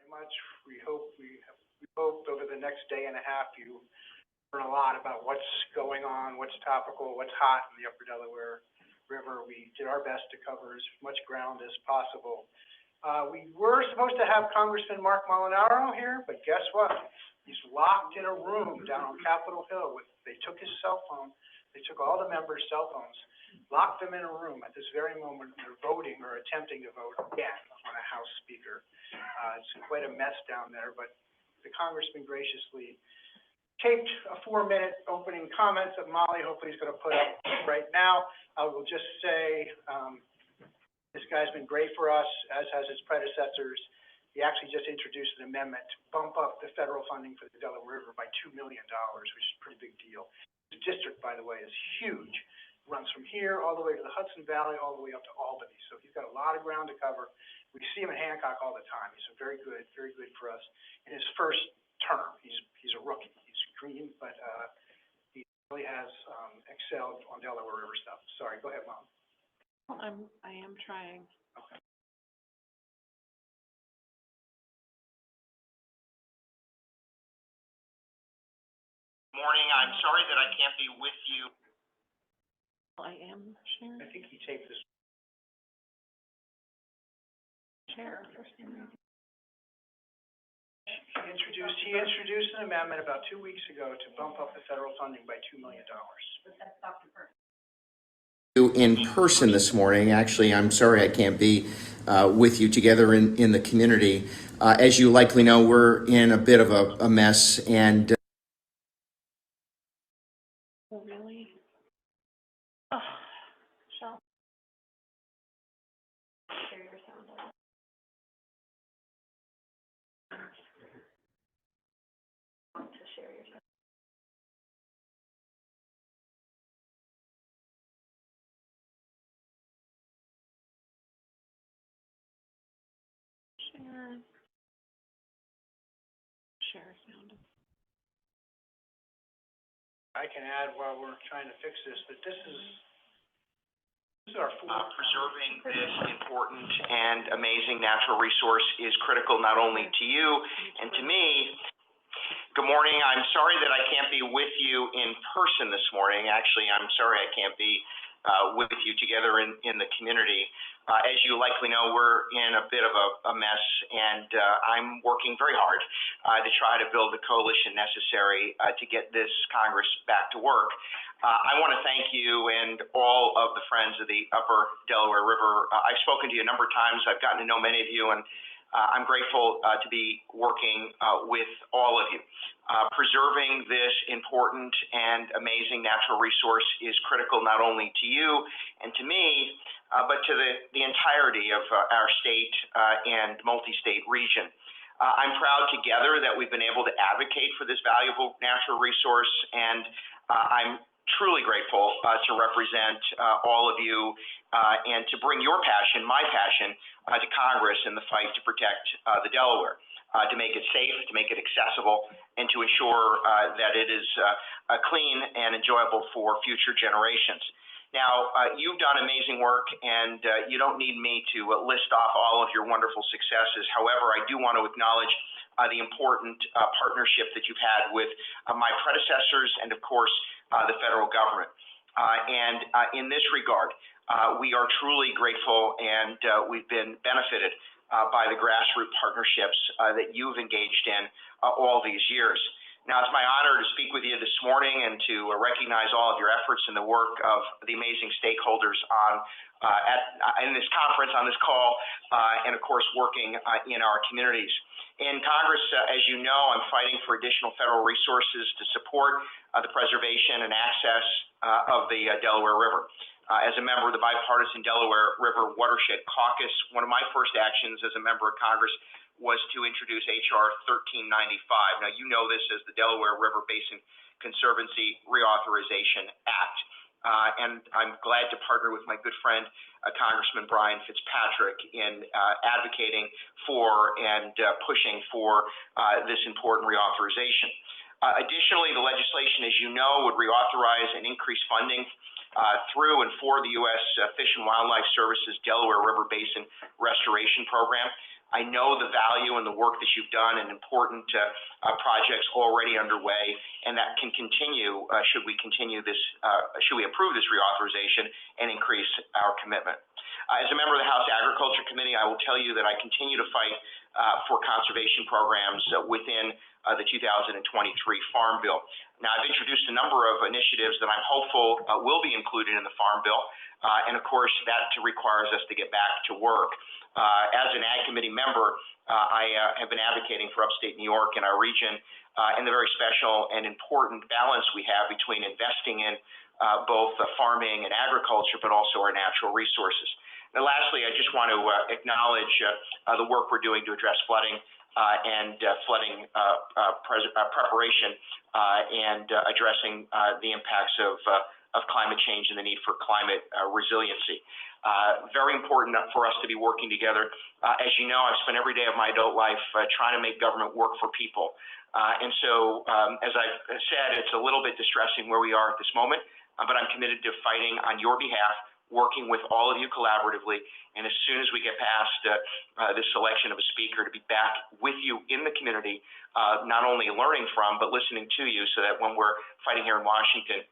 much. We hope over the next day and a half you learn a lot about what's going on, what's topical, what's hot in the Upper Delaware River. We did our best to cover as much ground as possible. We were supposed to have Congressman Mark Molinaro here, but guess what? He's locked in a room down on Capitol Hill. They took his cell phone. They took all the members' cell phones, locked them in a room at this very moment. They're voting or attempting to vote again on a House Speaker. It's quite a mess down there, but the Congressman graciously taped a 4-minute opening comment that Molly hopefully is going to put up right now. I will just say this guy's been great for us, as has his predecessors. He actually just introduced an amendment to bump up the federal funding for the Delaware River by $2 million, which is a pretty big deal. The district, by the way, is huge. It runs from here all the way to the Hudson Valley, all the way up to Albany. So he's got a lot of ground to cover. We see him in Hancock all the time. He's very good for us. In his first term, he's a rookie. He's green, but he really has excelled on Delaware River stuff. Sorry, go ahead, Mom. Well, I am trying. Okay. Morning. I'm sorry that I can't be with you. I am sharing. I think he taped this. Share for some reason. He introduced an amendment about 2 weeks ago to bump up the federal funding by $2 million. In person this morning. Actually, I'm sorry I can't be with you together in the community. As you likely know, we're in a bit of a mess, and Oh, really? Oh, Michelle. Share your sound on. Want to share your sound. Share sound. I can add while we're trying to fix this that this is our Preserving this important and amazing natural resource is critical not only to you and to me. Good morning. I'm sorry that I can't be with you in person this morning. Actually, I'm sorry I can't be with you together in the community. As you likely know, we're in a bit of a mess, and I'm working very hard to try to build the coalition necessary to get this Congress back to work. I want to thank you and all of the friends of the Upper Delaware River. I've spoken to you a number of times. I've gotten to know many of you, and I'm grateful to be working with all of you. Preserving this important and amazing natural resource is critical not only to you and to me, but to the entirety of our state and multi-state region. I'm proud together that we've been able to advocate for this valuable natural resource, and I'm truly grateful to represent all of you and to bring your passion, my passion, to Congress in the fight to protect the Delaware, to make it safe, to make it accessible, and to ensure that it is clean and enjoyable for future generations. Now, you've done amazing work, and you don't need me to list off all of your wonderful successes. However, I do want to acknowledge the important partnership that you've had with my predecessors and, of course, the federal government. In this regard, we are truly grateful, and we've been benefited by the grassroots partnerships that you've engaged in all these years. Now, it's my honor to speak with you this morning and to recognize all of your efforts in the work of the amazing stakeholders in this conference, on this call, and of course, working in our communities. In Congress, as you know, I'm fighting for additional federal resources to support the preservation and access of the Delaware River. As a member of the bipartisan Delaware River Watershed Caucus, one of my first actions as a member of Congress was to introduce H.R. 1395. Now, you know this as the Delaware River Basin Conservancy Reauthorization Act. And I'm glad to partner with my good friend, Congressman Brian Fitzpatrick, in advocating for and pushing for this important reauthorization. Additionally, the legislation, as you know, would reauthorize and increase funding through and for the U.S. Fish and Wildlife Service's Delaware River Basin Restoration Program. I know the value and the work that you've done and important projects already underway, and that can continue should we approve this reauthorization and increase our commitment. As a member of the House Agriculture Committee, I will tell you that I continue to fight for conservation programs within the 2023 Farm Bill. Now, I've introduced a number of initiatives that I'm hopeful will be included in the Farm Bill, and of course, that requires us to get back to work. As an Ag Committee member, I have been advocating for upstate New York and our region and the very special and important balance we have between investing in both farming and agriculture, but also our natural resources. And lastly, I just want to acknowledge the work we're doing to address flooding and flooding preparation and addressing the impacts of climate change and the need for climate resiliency. Very important for us to be working together. As you know, I've spent every day of my adult life trying to make government work for people. And so, as I've said, it's a little bit distressing where we are at this moment, but I'm committed to fighting on your behalf, working with all of you collaboratively, and as soon as we get past this selection of a speaker, to be back with you in the community, not only learning from, but listening to you, so that when we're fighting here in Washington,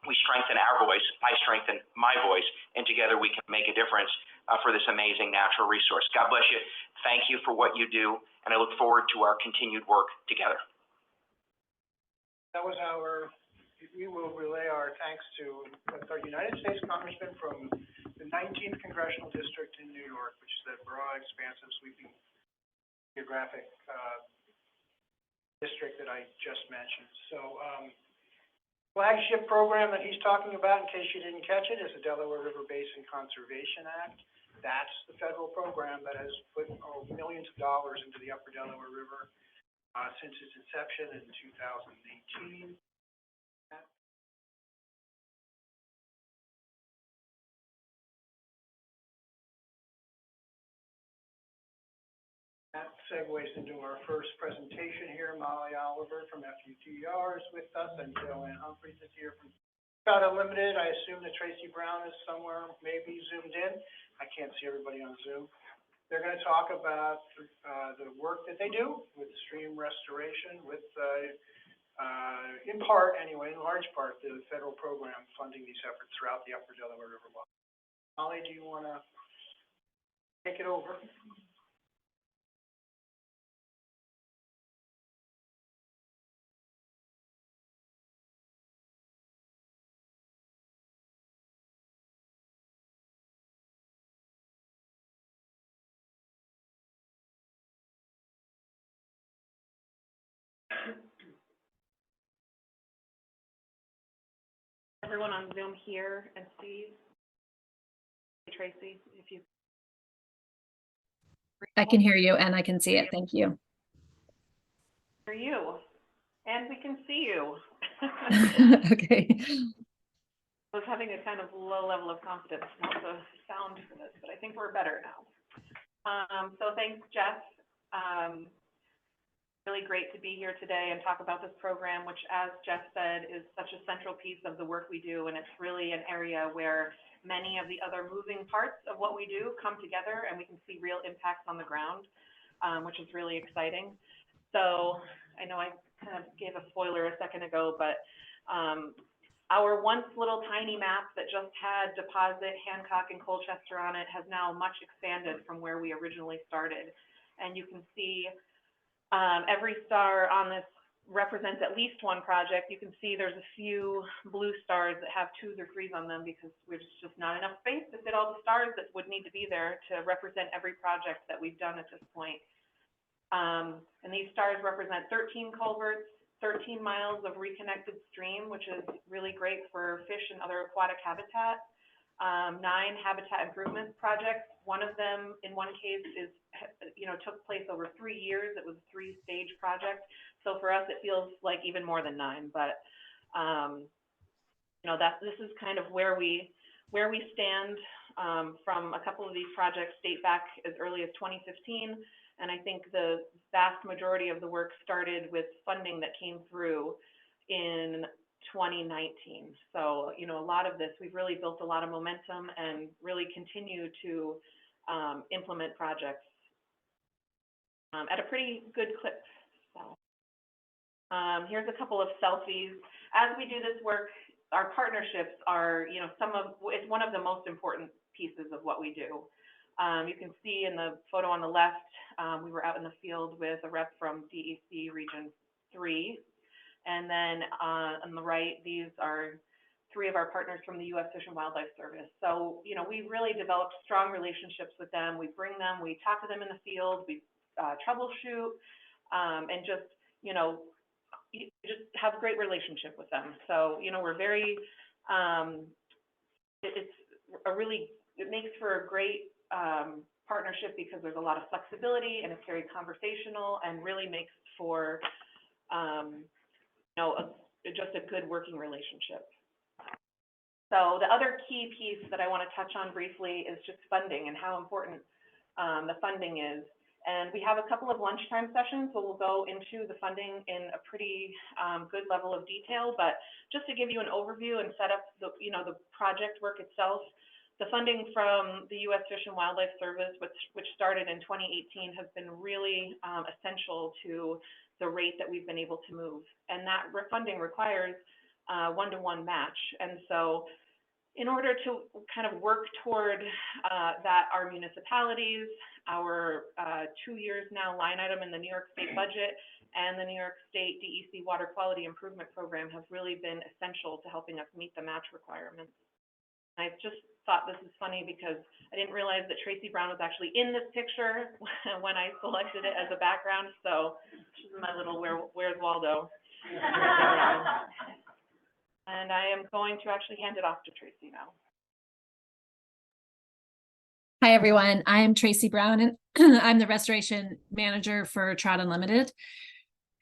we strengthen our voice, I strengthen my voice, and together we can make a difference for this amazing natural resource. God bless you. Thank you for what you do, and I look forward to our continued work together. That was we will relay our thanks to our United States Congressman from the 19th Congressional District in New York, which is that broad, expansive, sweeping geographic district that I just mentioned. So, flagship program that he's talking about, in case you didn't catch it, is the Delaware River Basin Conservation Act. That's the federal program that has put millions of dollars into the upper Delaware River since its inception in 2018. That segues into our first presentation here. Molly Oliver from FUTR is with us, and Joanne Humphreys is here from Scott Unlimited. I assume that Tracy Brown is somewhere, maybe zoomed in. I can't see everybody on Zoom. They're going to talk about the work that they do with stream restoration, with, in part anyway, in large part, the federal program funding these efforts throughout the upper Delaware River. Molly, do you want to take it over? Everyone on Zoom here and see Tracy, if you. I can hear you and I can see it. Thank you. Hear you, and we can see you. Okay. I was having a kind of low level of confidence about the sound for this, but I think we're better now. So thanks, Jeff. Really great to be here today and talk about this program, which, as Jeff said, is such a central piece of the work we do, and it's really an area where many of the other moving parts of what we do come together, and we can see real impacts on the ground, which is really exciting. So I know I kind of gave a spoiler a second ago, but our once little tiny map that just had Deposit, Hancock, and Colchester on it has now much expanded from where we originally started. And you can see every star on this represents at least one project. You can see there's a few blue stars that have 2s or 3s on them because there's just not enough space to fit all the stars that would need to be there to represent every project that we've done at this point. And these stars represent 13 culverts, 13 miles of reconnected stream, which is really great for fish and other aquatic habitat. 9 habitat improvement projects. One of them, in one case, is, took place over 3 years. It was a 3-stage project. So for us, it feels like even more than 9. But this is kind of where we stand. From a couple of these projects date back as early as 2015, and I think the vast majority of the work started with funding that came through in 2019. So, a lot of this, we've really built a lot of momentum and really continue to implement projects at a pretty good clip. So, here's a couple of selfies. As we do this work, our partnerships are, you know, it's one of the most important pieces of what we do. You can see in the photo on the left, we were out in the field with a rep from DEC Region 3. And then on the right, these are 3 of our partners from the U.S. Fish and Wildlife Service. So, you know, we really developed strong relationships with them. We bring them, we talk to them in the field, we troubleshoot, and just, you know, just have a great relationship with them. So, you know, we're very, it makes for a great partnership because there's a lot of flexibility and it's very conversational and really makes for, you know, just a good working relationship. So the other key piece that I want to touch on briefly is just funding and how important the funding is. And we have a couple of lunchtime sessions, so we'll go into the funding in a pretty good level of detail. But just to give you an overview and set up the, you know, the project work itself, the funding from the U.S. Fish and Wildlife Service, which started in 2018, has been really essential to the rate that we've been able to move. And that funding requires one-to-one match. And so in order to kind of work toward that, our municipalities, our 2 years now line item in the New York State budget and the New York State DEC Water Quality Improvement Program have really been essential to helping us meet the match requirements. I just thought this is funny because I didn't realize that Tracy Brown was actually in this picture when I selected it as a background. So this is my little Where's Waldo. And I am going to actually hand it off to Tracy now. Hi, everyone. I'm Tracy Brown, and I'm the restoration manager for Trout Unlimited.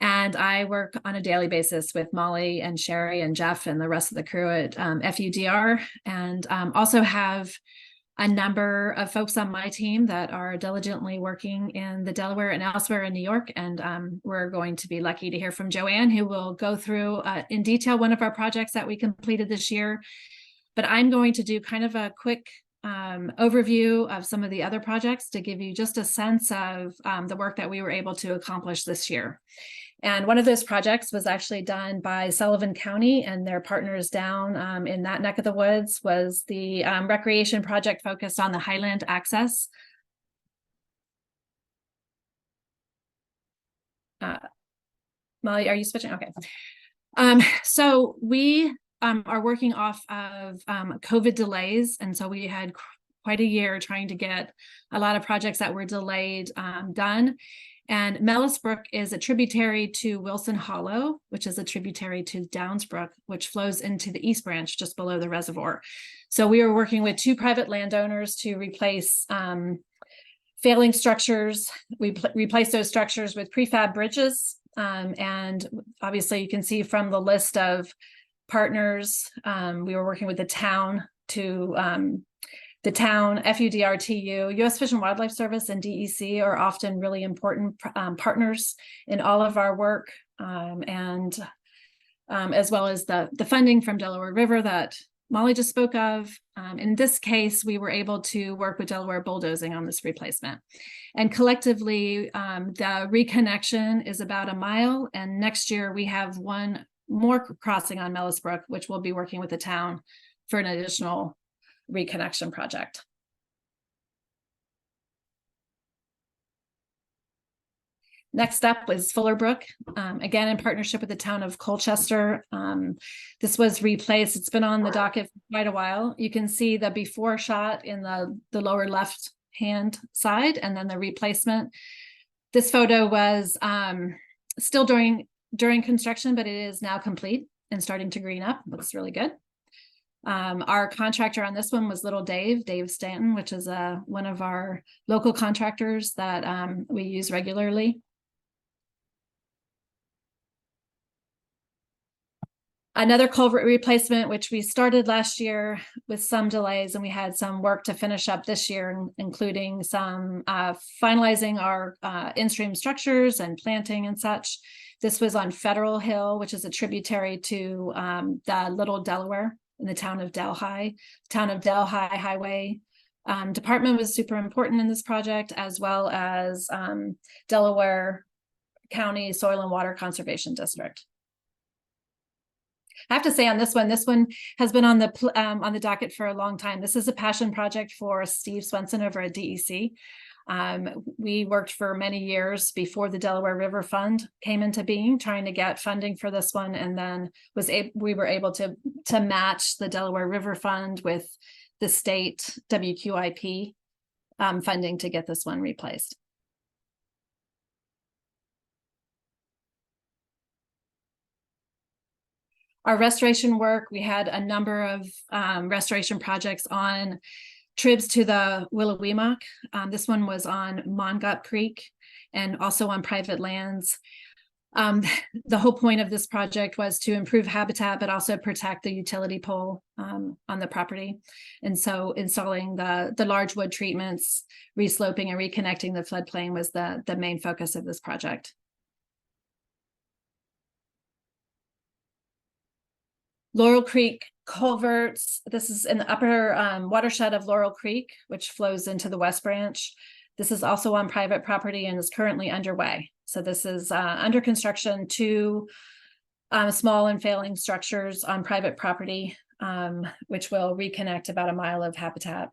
And I work on a daily basis with Molly and Sherry and Jeff and the rest of the crew at FUDR, and also have a number of folks on my team that are diligently working in the Delaware and elsewhere in New York. And we're going to be lucky to hear from Joanne, who will go through in detail one of our projects that we completed this year. But I'm going to do kind of a quick overview of some of the other projects to give you just a sense of the work that we were able to accomplish this year. And one of those projects was actually done by Sullivan County and their partners down in that neck of the woods, was the recreation project focused on the Highland access. Molly, are you switching? Okay. So we are working off of COVID delays. And so we had quite a year trying to get a lot of projects that were delayed done. And Mellis Brook is a tributary to Wilson Hollow, which is a tributary to Downs Brook, which flows into the East Branch just below the reservoir. So we were working with 2 private landowners to replace failing structures. We replaced those structures with prefab bridges. And obviously you can see from the list of partners, we were working with the town to FUDR-TU, U.S. Fish and Wildlife Service, and DEC are often really important partners in all of our work, and as well as the funding from Delaware River that Molly just spoke of. In this case, we were able to work with Delaware Bulldozing on this replacement. And collectively, the reconnection is about a mile, and next year we have one more crossing on Mellis Brook, which we'll be working with the town for an additional reconnection project. Next up is Fuller Brook, again in partnership with the town of Colchester. This was replaced. It's been on the docket for quite a while. You can see the before shot in the lower left hand side, and then the replacement. This photo was still during construction, but it is now complete and starting to green up. Looks really good. Our contractor on this one was Little Dave Stanton, which is one of our local contractors that we use regularly. Another culvert replacement, which we started last year with some delays, and we had some work to finish up this year, including some finalizing our in-stream structures and planting and such. This was on Federal Hill, which is a tributary to the Little Delaware in the town of Delhi. Town of Delhi Highway department was super important in this project, as well as Delaware County Soil and Water Conservation District. I have to say on this one has been on the docket for a long time. This is a passion project for Steve Swenson over at DEC. We worked for many years before the Delaware River Fund came into being, trying to get funding for this one, and then we were able to match the Delaware River Fund with the state WQIP funding to get this one replaced. Our restoration work, we had a number of restoration projects on tribs to the Willowemoc. This one was on Mongut Creek and also on private lands. The whole point of this project was to improve habitat, but also protect the utility pole on the property. And so installing the large wood treatments, resloping and reconnecting the floodplain was the main focus of this project. Laurel Creek culverts. This is in the upper watershed of Laurel Creek, which flows into the West Branch. This is also on private property and is currently underway. So this is under construction, 2 small and failing structures on private property, which will reconnect about 1 mile of habitat.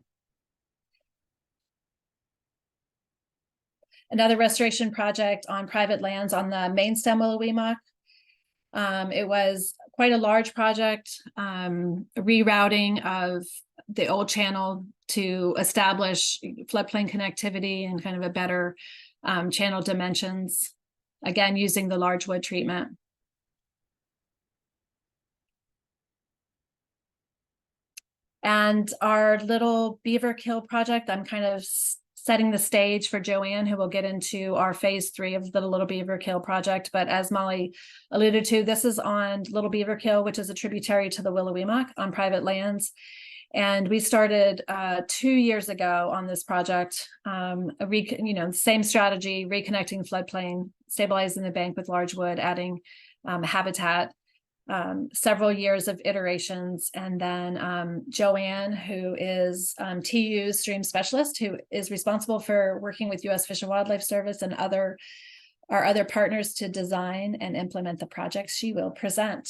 Another restoration project on private lands on the main stem Willowemoc. It was quite a large project, rerouting of the old channel to establish floodplain connectivity and kind of a better channel dimensions, again, using the large wood treatment. And our Little Beaver Kill project, I'm kind of setting the stage for Joanne, who will get into our phase 3 of the Little Beaver Kill project. But as Molly alluded to, this is on Little Beaver Kill, which is a tributary to the Willowemoc on private lands. And we started 2 years ago on this project, same strategy, reconnecting floodplain, stabilizing the bank with large wood, adding habitat, several years of iterations. And then Joanne, who is TU's stream specialist, who is responsible for working with U.S. Fish and Wildlife Service and our other partners to design and implement the project. She will present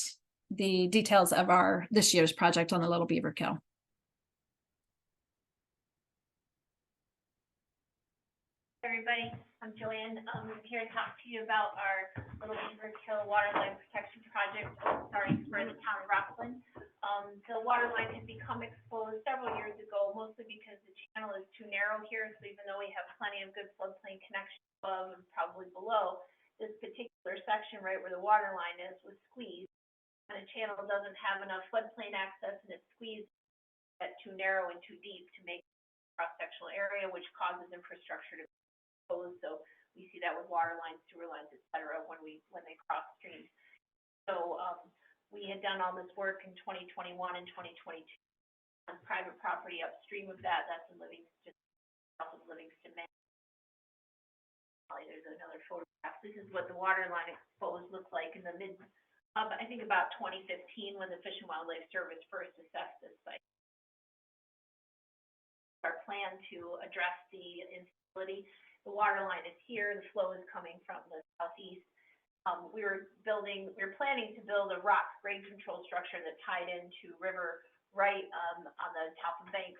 the details of this year's project on the Little Beaver Kill. Everybody, I'm Joanne. I'm here to talk to you about our Little Beaver Kill waterline protection project starting for the town of Rockland. The waterline had become exposed several years ago, mostly because the channel is too narrow here. So even though we have plenty of good floodplain connection above and probably below, this particular section right where the waterline is was squeezed, and the channel doesn't have enough floodplain access, and it's squeezed at too narrow and too deep to make cross-sectional area, which causes infrastructure to be exposed. So we see that with water lines, sewer lines, et cetera, when they cross streams. So we had done all this work in 2021 and 2022 on private property upstream of that. That's in Livingston, south of Livingston, Maine. There's another photograph. This is what the water line exposed looked like in the I think about 2015, when the Fish and Wildlife Service first assessed this site. Our plan to address the instability. The water line is here. The flow is coming from the southeast. We're planning to build a rock grade control structure that tied into river right on the top of the bank.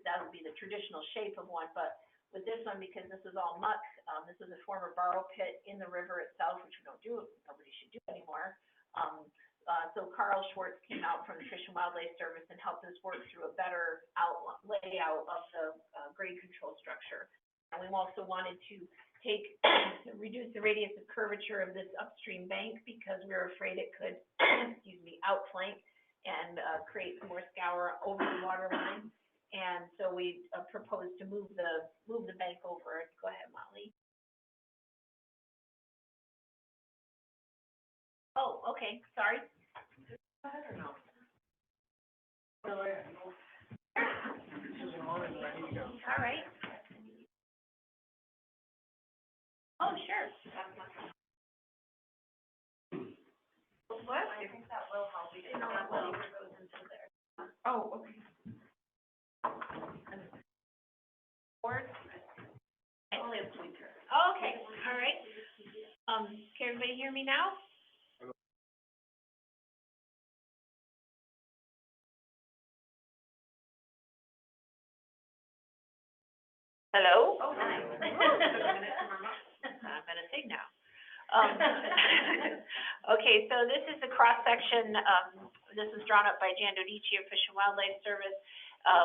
That would be the traditional shape of one, but with this one, because this is all muck, this is a former borrow pit in the river itself, which we don't do, nobody should do anymore. So Carl Schwartz came out from the Fish and Wildlife Service and helped us work through a better layout of the grade control structure. And we also wanted to reduce the radius of curvature of this upstream bank, because we were afraid it could, outflank and create some more scour over the water line. And so we proposed to move the bank over. Go ahead, Molly. Oh, okay, sorry. Go ahead or no? All right. Oh, sure. What? I think that will help. We didn't know that will goes into there. Oh, okay. this winter. Okay, all right. Can everybody hear me now? Hello? Oh, nice. I'm gonna sing now. Okay, so this is the cross-section, this was drawn up by Jan Dodici of Fish and Wildlife Service,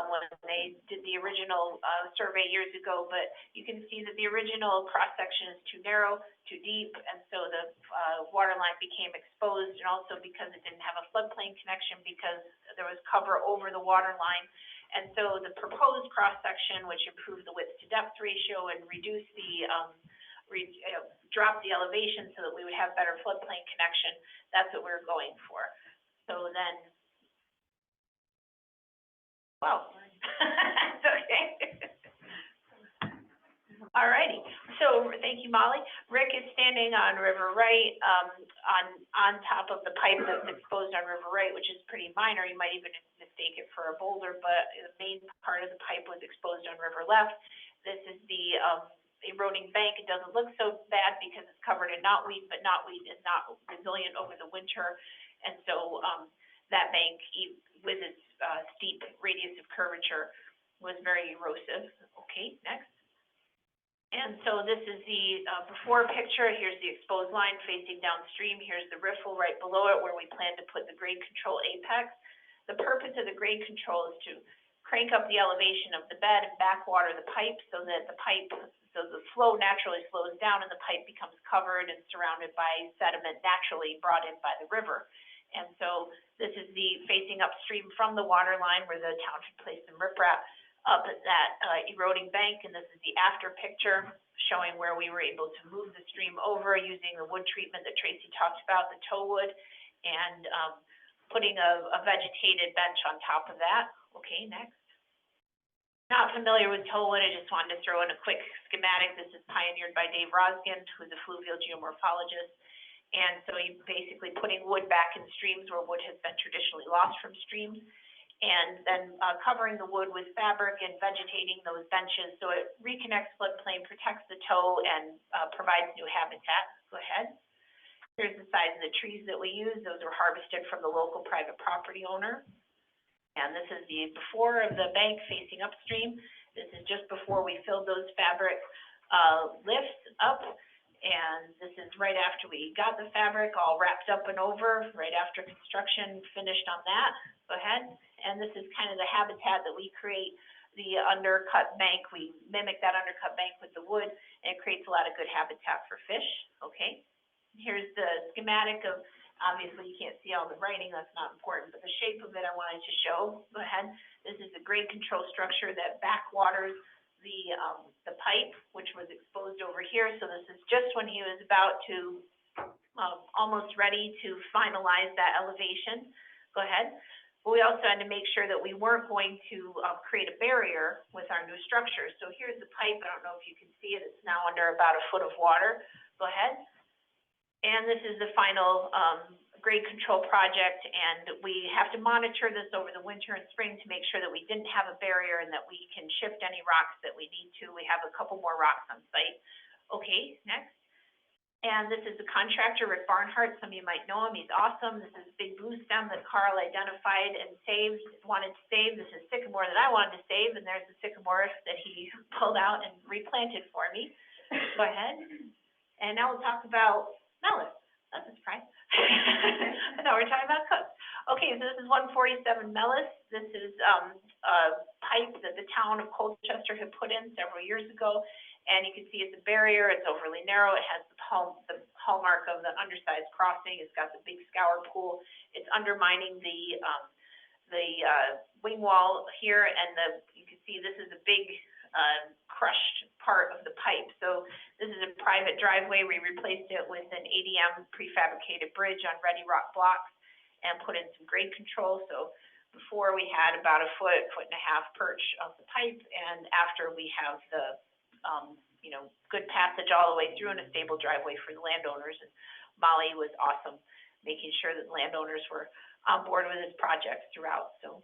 when they did the original, survey years ago, but you can see that the original cross-section is too narrow, too deep, and so the, water line became exposed, and also because it didn't have a floodplain connection, because there was cover over the water line. And so the proposed cross-section, which improved the width to depth ratio and reduced the, drop the elevation so that we would have better floodplain connection, that's what we're going for. So then, wow. Okay. All righty, so thank you, Molly. Rick is standing on River Right, on top of the pipe that's exposed on River Right, which is pretty minor. You might even mistake it for a boulder, but the main part of the pipe was exposed on River Left. This is the, eroding bank. It doesn't look so bad because it's covered in knotweed, but knotweed is not resilient over the winter. And so, that bank, with its, steep radius of curvature, was very erosive. Okay, next. And so this is the, before picture. Here's the exposed line facing downstream. Here's the riffle right below it where we plan to put the grade control apex. The purpose of the grade control is to crank up the elevation of the bed and backwater the pipe so that the flow naturally slows down and the pipe becomes covered and surrounded by sediment naturally brought in by the river. And so this is the facing upstream from the water line where the town should place some riprap up at that eroding bank, and this is the after picture showing where we were able to move the stream over using the wood treatment that Tracy talked about, the tow wood, and putting a vegetated bench on top of that. Okay, next. Not familiar with tow wood, I just wanted to throw in a quick schematic. This is pioneered by Dave Rosgand, who's a fluvial geomorphologist. And so you're basically putting wood back in streams where wood has been traditionally lost from streams, and then covering the wood with fabric and vegetating those benches so it reconnects floodplain, protects the tow, and provides new habitat. Go ahead. Here's the size of the trees that we use. Those were harvested from the local private property owner. And this is the before of the bank facing upstream. This is just before we filled those fabric lifts up. And this is right after we got the fabric all wrapped up and over, right after construction finished on that. Go ahead. And this is kind of the habitat that we create, the undercut bank. We mimic that undercut bank with the wood, and it creates a lot of good habitat for fish. Okay. Here's the schematic of, obviously you can't see all the writing, that's not important, but the shape of it I wanted to show. Go ahead. This is the grade control structure that backwaters the pipe, which was exposed over here. So this is just when he was about to, almost ready to finalize that elevation. Go ahead. But we also had to make sure that we weren't going to create a barrier with our new structure. So here's the pipe. I don't know if you can see it. It's now under about a foot of water. Go ahead. And this is the final grade control project, and we have to monitor this over the winter and spring to make sure that we didn't have a barrier and that we can shift any rocks that we need to. We have a couple more rocks on site. Okay, next. And this is the contractor, Rick Barnhart. Some of you might know him. He's awesome. This is big blue stem that Carl identified and wanted to save. This is sycamore that I wanted to save, and there's the sycamore that he pulled out and replanted for me. Go ahead. And now we'll talk about Mellis. That's a surprise. No, we're talking about Cooks. Okay, so this is 147 Mellis. This is a pipe that the town of Colchester had put in several years ago. And you can see it's a barrier. It's overly narrow. It has the hallmark of the undersized crossing. It's got the big scour pool. It's undermining the wing wall here. And you can see this is a big crushed part of the pipe. So this is a private driveway. We replaced it with an ADM prefabricated bridge on ready rock blocks and put in some grade control. So before we had about a foot and a half perch of the pipe, and after we have the good passage all the way through and a stable driveway for the landowners. And Molly was awesome, making sure that landowners were on board with this project throughout. So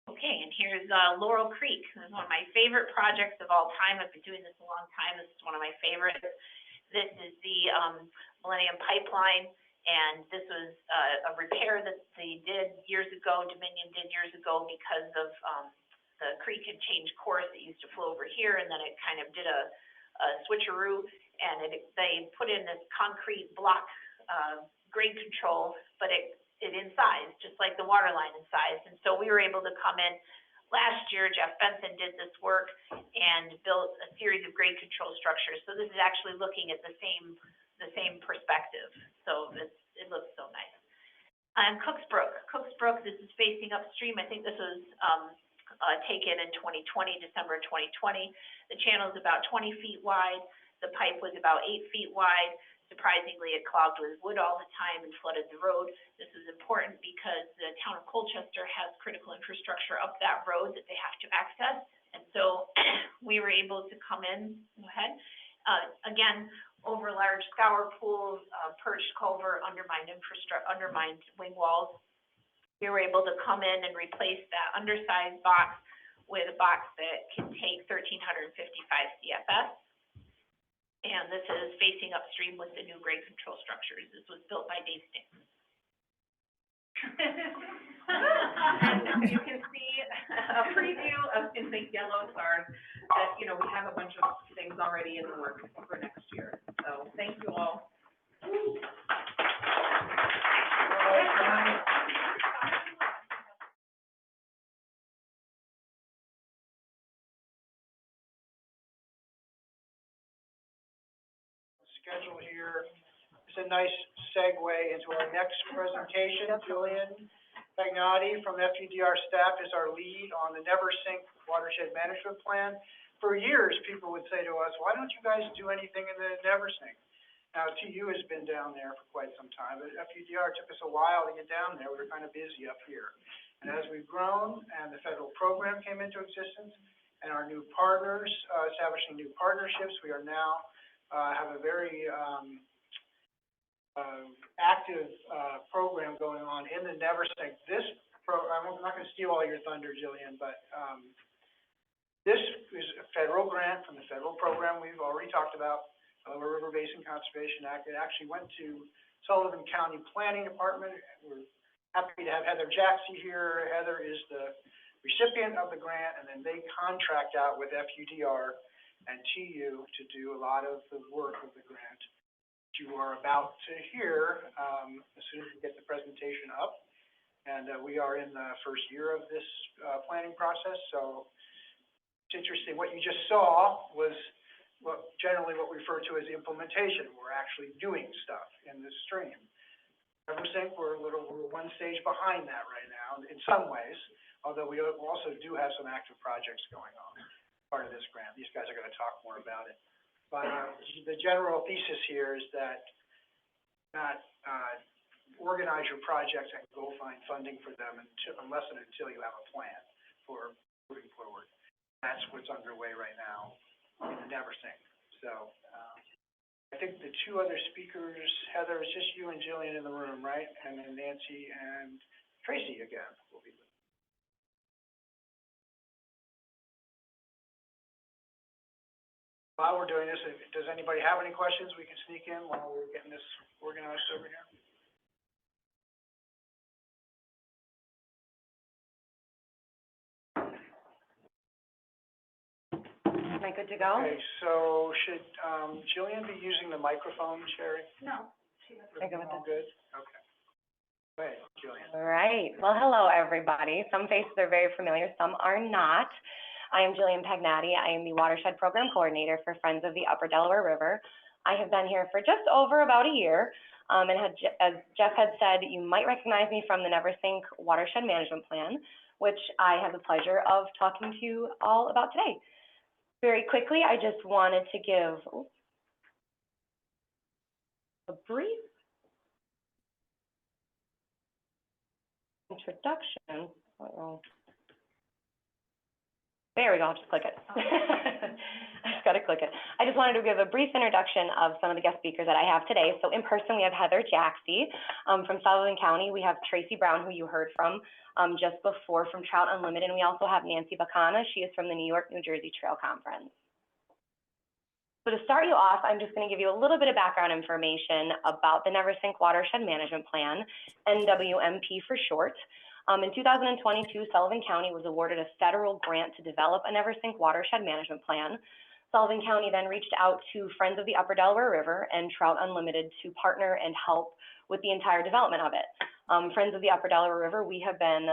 Okay, and here's Laurel Creek. This is one of my favorite projects of all time. I've been doing this a long time. This is one of my favorites. This is the Millennium Pipeline, and this was a repair that they did years ago, Dominion did years ago, because of the creek had changed course. It used to flow over here, and then it kind of did a switcheroo, and they put in this concrete block grade control, but it incised, just like the water line incised. And so we were able to come in last year. Jeff Benson did this work and built a series of grade control structures. So this is actually looking at the same perspective. So it looks so nice. And Cooks Brook, this is facing upstream. I think this was taken in 2020, December 2020. The channel is about 20 feet wide. The pipe was about 8 feet wide. Surprisingly, it clogged with wood all the time and flooded the road. This is important because the town of Colchester has critical infrastructure up that road that they have to access. And so we were able to come in, go ahead, again, over large scour pools, perched culvert, undermined wing walls. We were able to come in and replace that undersized box with a box that can take 1,355 CFS. And this is facing upstream with the new grade control structures. This was built by Dave Stinson. And you can see a preview of, in the yellow bars, that, you know, we have a bunch of things already in the works for next year. So thank you all. Schedule here. It's a nice segue into our next presentation. Julian Pagnati from FUDR staff is our lead on the Neversink Watershed Management Plan. For years, people would say to us, why don't you guys do anything in the Neversink? Now, TU has been down there for quite some time, but FUDR took us a while to get down there. We were kind of busy up here. And as we've grown and the federal program came into existence and our new partners, establishing new partnerships, we are now have a very active program going on in the Neversink. I'm not going to steal all your thunder, Jillian, but this is a federal grant from the federal program we've already talked about, Delaware River Basin Conservation Act. It actually went to Sullivan County Planning Department. We're happy to have Heather Jackson here. Heather is the recipient of the grant, and then they contract out with FUDR and TU to do a lot of the work of the grant that you are about to hear as soon as we get the presentation up. And we are in the first year of this planning process, so it's interesting. What you just saw was generally what we refer to as implementation. We're actually doing stuff in this stream. Neversink, we're one stage behind that right now in some ways, although we also do have some active projects going on. Part of this grant. These guys are going to talk more about it. But the general thesis here is that organize your projects and go find funding for them unless and until you have a plan for moving forward. That's what's underway right now in the Neversink. So I think the two other speakers, Heather, it's just you and Jillian in the room, right? And then Nancy and Tracy again will be with. While we're doing this, does anybody have any questions we can sneak in while we're getting this organized over here? Am I good to go? Okay, so should Jillian be using the microphone, Sherry? No. I go with All good? Okay. Go ahead, Jillian. All right. Well, hello, everybody. Some faces are very familiar, some are not. I am Jillian Pagnati. I am the Watershed Program Coordinator for Friends of the Upper Delaware River. I have been here for just over about a year, and as Jeff had said, you might recognize me from the Neversink Watershed Management Plan, which I have the pleasure of talking to you all about today. Very quickly, I just wanted to give a brief introduction. There we go, I'll just click it. gotta click it. I just wanted to give a brief introduction of some of the guest speakers that I have today. So in person, we have Heather Jaxie from Sullivan County. We have Tracy Brown, who you heard from just before, from Trout Unlimited. And we also have Nancy Bacana. She is from the New York, New Jersey Trail Conference. So to start you off, I'm just going to give you a little bit of background information about the Neversink Watershed Management Plan, NWMP for short. In 2022, Sullivan County was awarded a federal grant to develop a Neversink Watershed Management Plan. Sullivan County then reached out to Friends of the Upper Delaware River and Trout Unlimited to partner and help with the entire development of it. Friends of the Upper Delaware River, we have been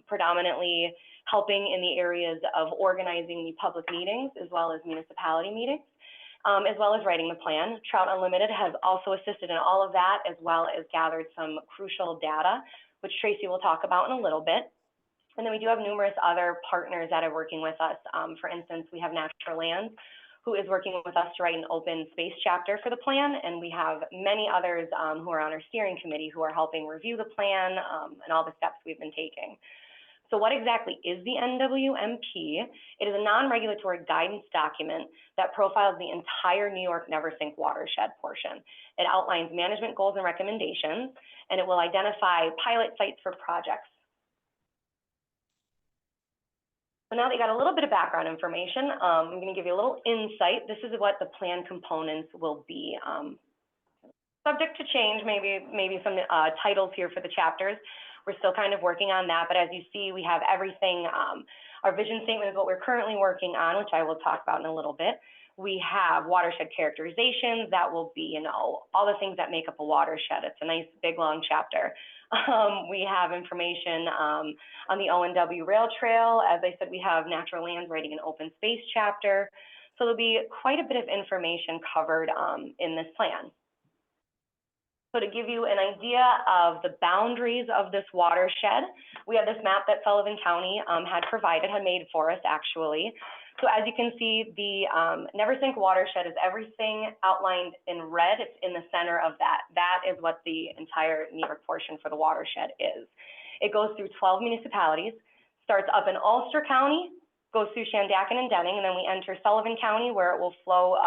predominantly helping in the areas of organizing the public meetings as well as municipality meetings, as well as writing the plan. Trout Unlimited has also assisted in all of that, as well as gathered some crucial data, which Tracy will talk about in a little bit. And then we do have numerous other partners that are working with us. For instance, we have Natural Lands, who is working with us to write an open space chapter for the plan. And we have many others who are on our steering committee who are helping review the plan and all the steps we've been taking. So what exactly is the NWMP? It is a non-regulatory guidance document that profiles the entire New York Neversink watershed portion. It outlines management goals and recommendations, and it will identify pilot sites for projects. So now that you got a little bit of background information, I'm going to give you a little insight. This is what the plan components will be. Subject to change, maybe some titles here for the chapters. We're still kind of working on that, but as you see, we have everything. Our vision statement is what we're currently working on, which I will talk about in a little bit. We have watershed characterizations. That will be, all the things that make up a watershed. It's a nice, big, long chapter. We have information on the O&W Rail Trail. As I said, we have Natural Lands writing an open space chapter. So there'll be quite a bit of information covered in this plan. So to give you an idea of the boundaries of this watershed, we have this map that Sullivan County had made for us actually. So as you can see, the Neversink watershed is everything outlined in red. It's in the center of that. That is what the entire New York portion for the watershed is. It goes through 12 municipalities, starts up in Ulster County, goes through Shandaken and Denning, and then we enter Sullivan County, where it will flow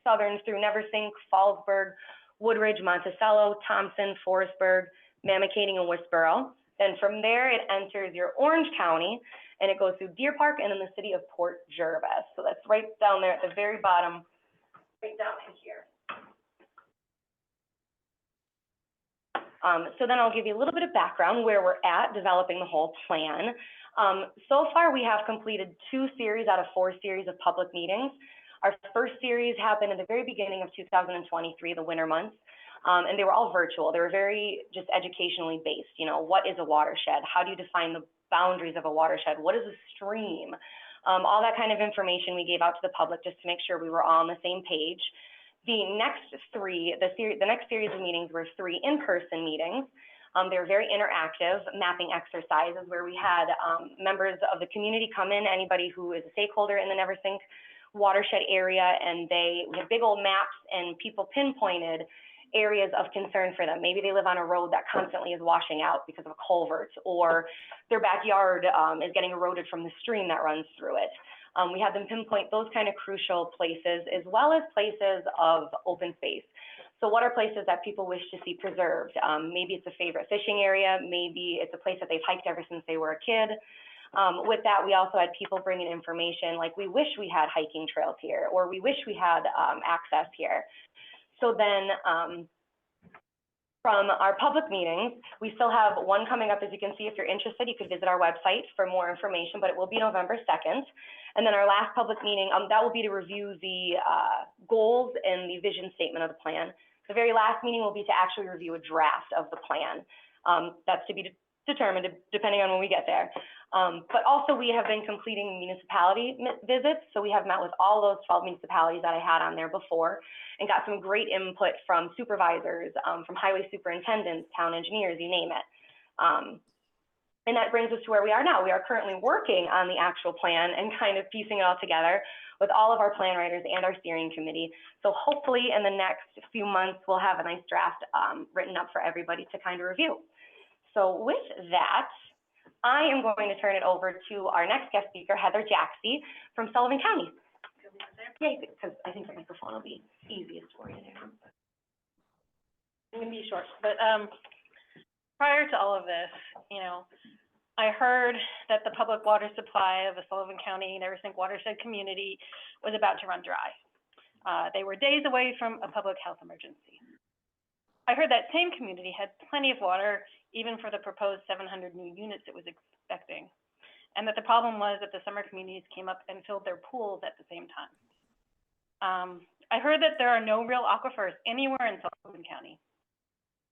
southern through Neversink, Fallsburg, Woodridge, Monticello, Thompson, Forestburg, Mamakating, and Westboro. Then from there, it enters your Orange County, and it goes through Deer Park and then the city of Port Jervis. So that's right down there at the very bottom, right down in here. So then I'll give you a little bit of background where we're at developing the whole plan. So far, we have completed 2 series out of 4 series of public meetings. Our first series happened at the very beginning of 2023, the winter months, and they were all virtual. They were very just educationally based. What is a watershed? How do you define the boundaries of a watershed? What is a stream? All that kind of information we gave out to the public just to make sure we were all on the same page. The next series of meetings were 3 in-person meetings. They were very interactive, mapping exercises where we had members of the community come in, anybody who is a stakeholder in the Neversink watershed area, and we had big old maps and people pinpointed areas of concern for them. Maybe they live on a road that constantly is washing out because of a culvert, or their backyard is getting eroded from the stream that runs through it. We had them pinpoint those kind of crucial places, as well as places of open space. So what are places that people wish to see preserved? Maybe it's a favorite fishing area, maybe it's a place that they've hiked ever since they were a kid. With that, we also had people bring in information like, we wish we had hiking trails here, or we wish we had access here. So then from our public meetings, we still have one coming up. As you can see, if you're interested, you could visit our website for more information, but it will be November 2nd. And then our last public meeting, that will be to review the goals and the vision statement of the plan. The very last meeting will be to actually review a draft of the plan. That's to be determined depending on when we get there. But also we have been completing municipality visits. So we have met with all those 12 municipalities that I had on there before and got some great input from supervisors, from highway superintendents, town engineers, you name it. And that brings us to where we are now. We are currently working on the actual plan and kind of piecing it all together with all of our plan writers and our steering committee. So hopefully in the next few months, we'll have a nice draft written up for everybody to kind of review. So with that, I am going to turn it over to our next guest speaker, Heather Jaxie from Sullivan County. Yay, because I think the microphone will be easiest for you there. I'm gonna be short, but, prior to all of this, you know, I heard that the public water supply of the Sullivan County Neversink watershed community was about to run dry. They were days away from a public health emergency. I heard that same community had plenty of water, even for the proposed 700 new units it was expecting, and that the problem was that the summer communities came up and filled their pools at the same time. I heard that there are no real aquifers anywhere in Sullivan County.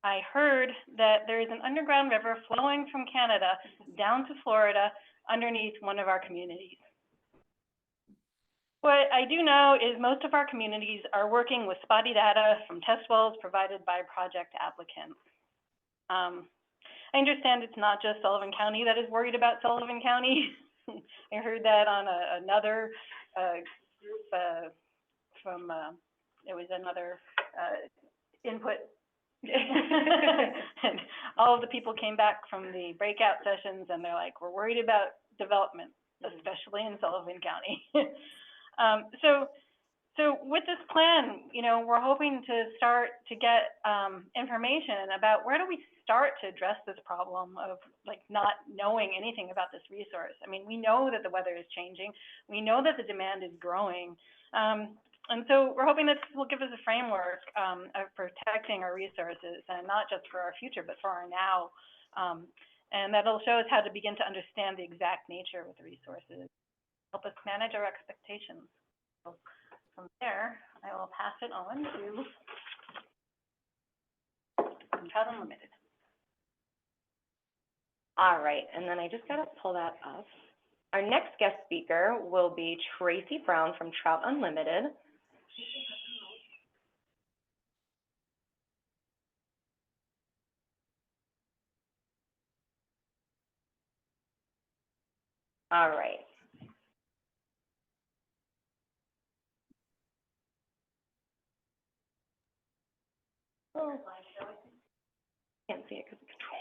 I heard that there is an underground river flowing from Canada down to Florida underneath one of our communities. What I do know is most of our communities are working with spotty data from test wells provided by project applicants. I understand it's not just Sullivan County that is worried about Sullivan County. I heard that on another group from, it was another input. And all of the people came back from the breakout sessions and they're like, we're worried about development, especially in Sullivan County. So with this plan, you know, we're hoping to start to get information about where do we start to address this problem of like not knowing anything about this resource. I mean, we know that the weather is changing. We know that the demand is growing. And so we're hoping that this will give us a framework of protecting our resources, and not just for our future, but for our now. And that'll show us how to begin to understand the exact nature of the resources, help us manage our expectations. So from there, I will pass it on to Trout Unlimited. All right, and then I just gotta pull that up. Our next guest speaker will be Tracy Brown from Trout Unlimited. All right. Oh, can't see it because of control.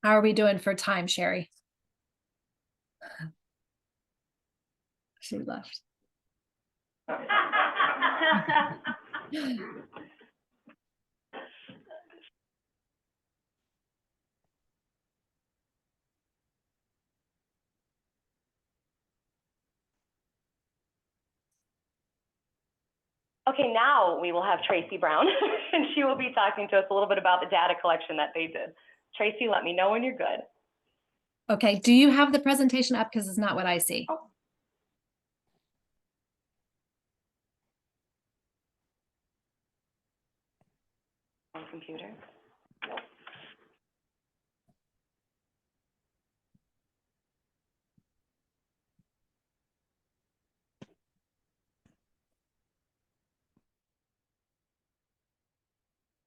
How are we doing for time, Sherry? She left. Okay, now we will have Tracy Brown, and she will be talking to us a little bit about the data collection that they did. Tracy, let me know when you're good. Okay, do you have the presentation up? Because it's not what I see. On computer.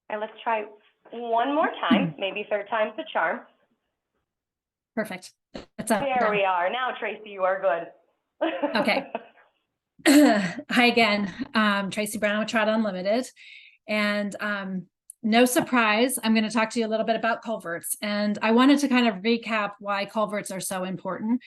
And let's try one more time, maybe third time's the charm. Perfect. It's up There now. we are. Now, Tracy, you are good. Okay. Hi again, Tracy Brown with Trout Unlimited. And no surprise, I'm going to talk to you a little bit about culverts. And I wanted to kind of recap why culverts are so important.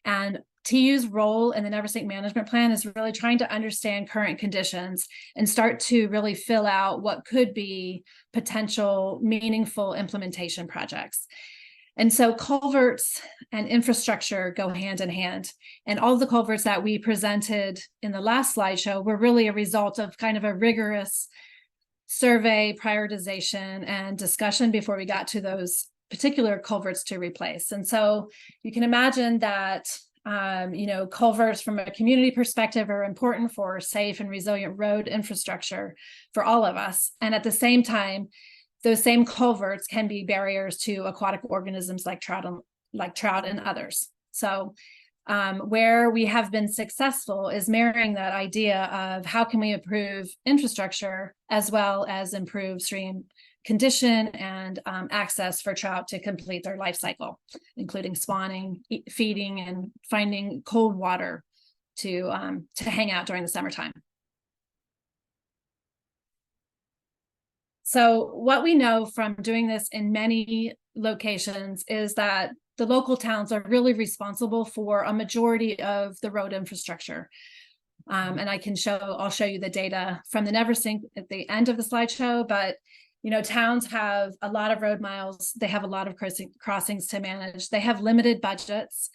And TU's role in the Neversink Management Plan is really trying to understand current conditions and start to really fill out what could be potential meaningful implementation projects. And so culverts and infrastructure go hand in hand. And all the culverts that we presented in the last slideshow were really a result of kind of a rigorous survey, prioritization, and discussion before we got to those particular culverts to replace. And so you can imagine that you know, culverts from a community perspective are important for safe and resilient road infrastructure for all of us. And at the same time, those same culverts can be barriers to aquatic organisms like trout and others. So where we have been successful is marrying that idea of how can we improve infrastructure as well as improve stream condition and access for trout to complete their life cycle, including spawning, feeding, and finding cold water to hang out during the summertime. So what we know from doing this in many locations is that the local towns are really responsible for a majority of the road infrastructure. And I'll show you the data from the Neversink at the end of the slideshow, but towns have a lot of road miles. They have a lot of crossings to manage. They have limited budgets.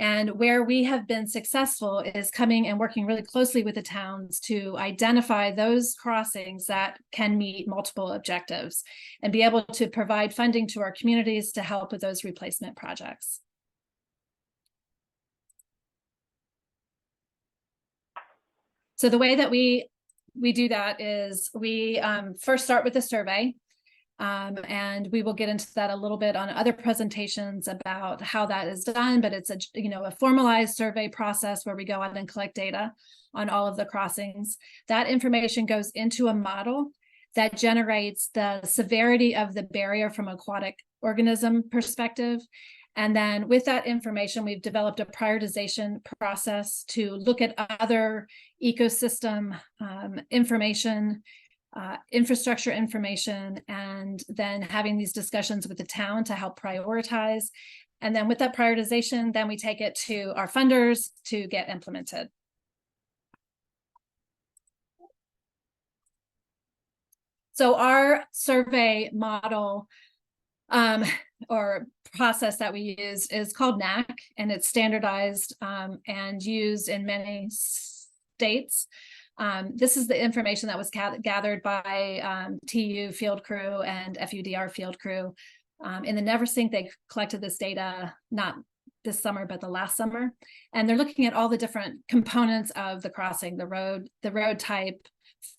And where we have been successful is coming and working really closely with the towns to identify those crossings that can meet multiple objectives and be able to provide funding to our communities to help with those replacement projects. So the way that we do that is we first start with a survey. And we will get into that a little bit on other presentations about how that is done, but it's a formalized survey process where we go out and collect data on all of the crossings. That information goes into a model that generates the severity of the barrier from aquatic organism perspective. And then with that information, we've developed a prioritization process to look at other ecosystem information, infrastructure information, and then having these discussions with the town to help prioritize. And then with that prioritization, then we take it to our funders to get implemented. So our survey model or process that we use is called NAC, and it's standardized and used in many states. This is the information that was gathered by TU field crew and FUDR field crew. In the Neversink, they collected this data, not this summer, but the last summer. And they're looking at all the different components of the crossing, the road type,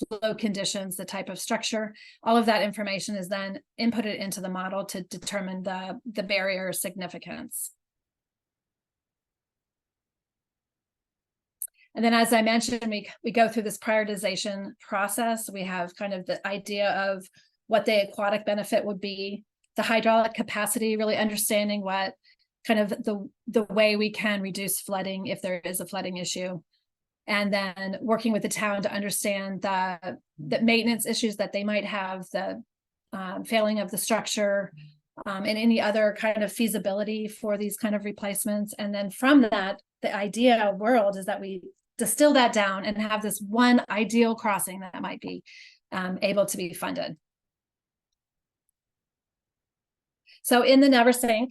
flow conditions, the type of structure. All of that information is then inputted into the model to determine the barrier significance. And then, as I mentioned, we go through this prioritization process. We have kind of the idea of what the aquatic benefit would be, the hydraulic capacity, really understanding what kind of the way we can reduce flooding if there is a flooding issue. And then working with the town to understand the maintenance issues that they might have, the failing of the structure, and any other kind of feasibility for these kind of replacements. And then from that, the idea world is that we distill that down and have this one ideal crossing that might be able to be funded. So in the Neversink,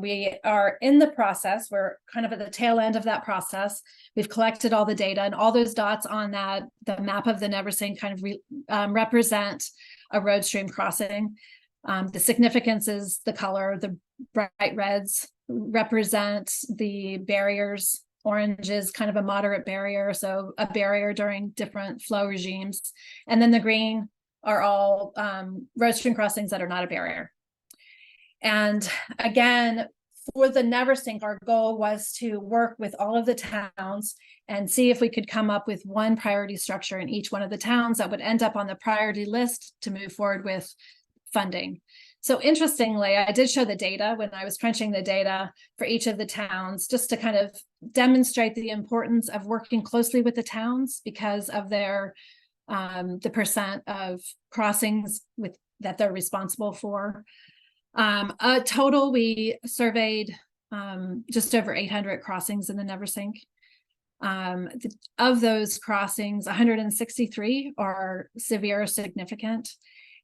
we are in the process. We're kind of at the tail end of that process. We've collected all the data, and all those dots on the map of the Neversink kind of represent a road stream crossing. The significance is the color. The bright reds represent the barriers. Orange is kind of a moderate barrier, so a barrier during different flow regimes. And then the green are all road stream crossings that are not a barrier. And again, for the Neversink, our goal was to work with all of the towns and see if we could come up with one priority structure in each one of the towns that would end up on the priority list to move forward with funding. So interestingly, I did show the data when I was crunching the data for each of the towns, just to kind of demonstrate the importance of working closely with the towns because of their the percent of crossings that they're responsible for. Total, we surveyed just over 800 crossings in the Neversink. Of those crossings, 163 are severe or significant.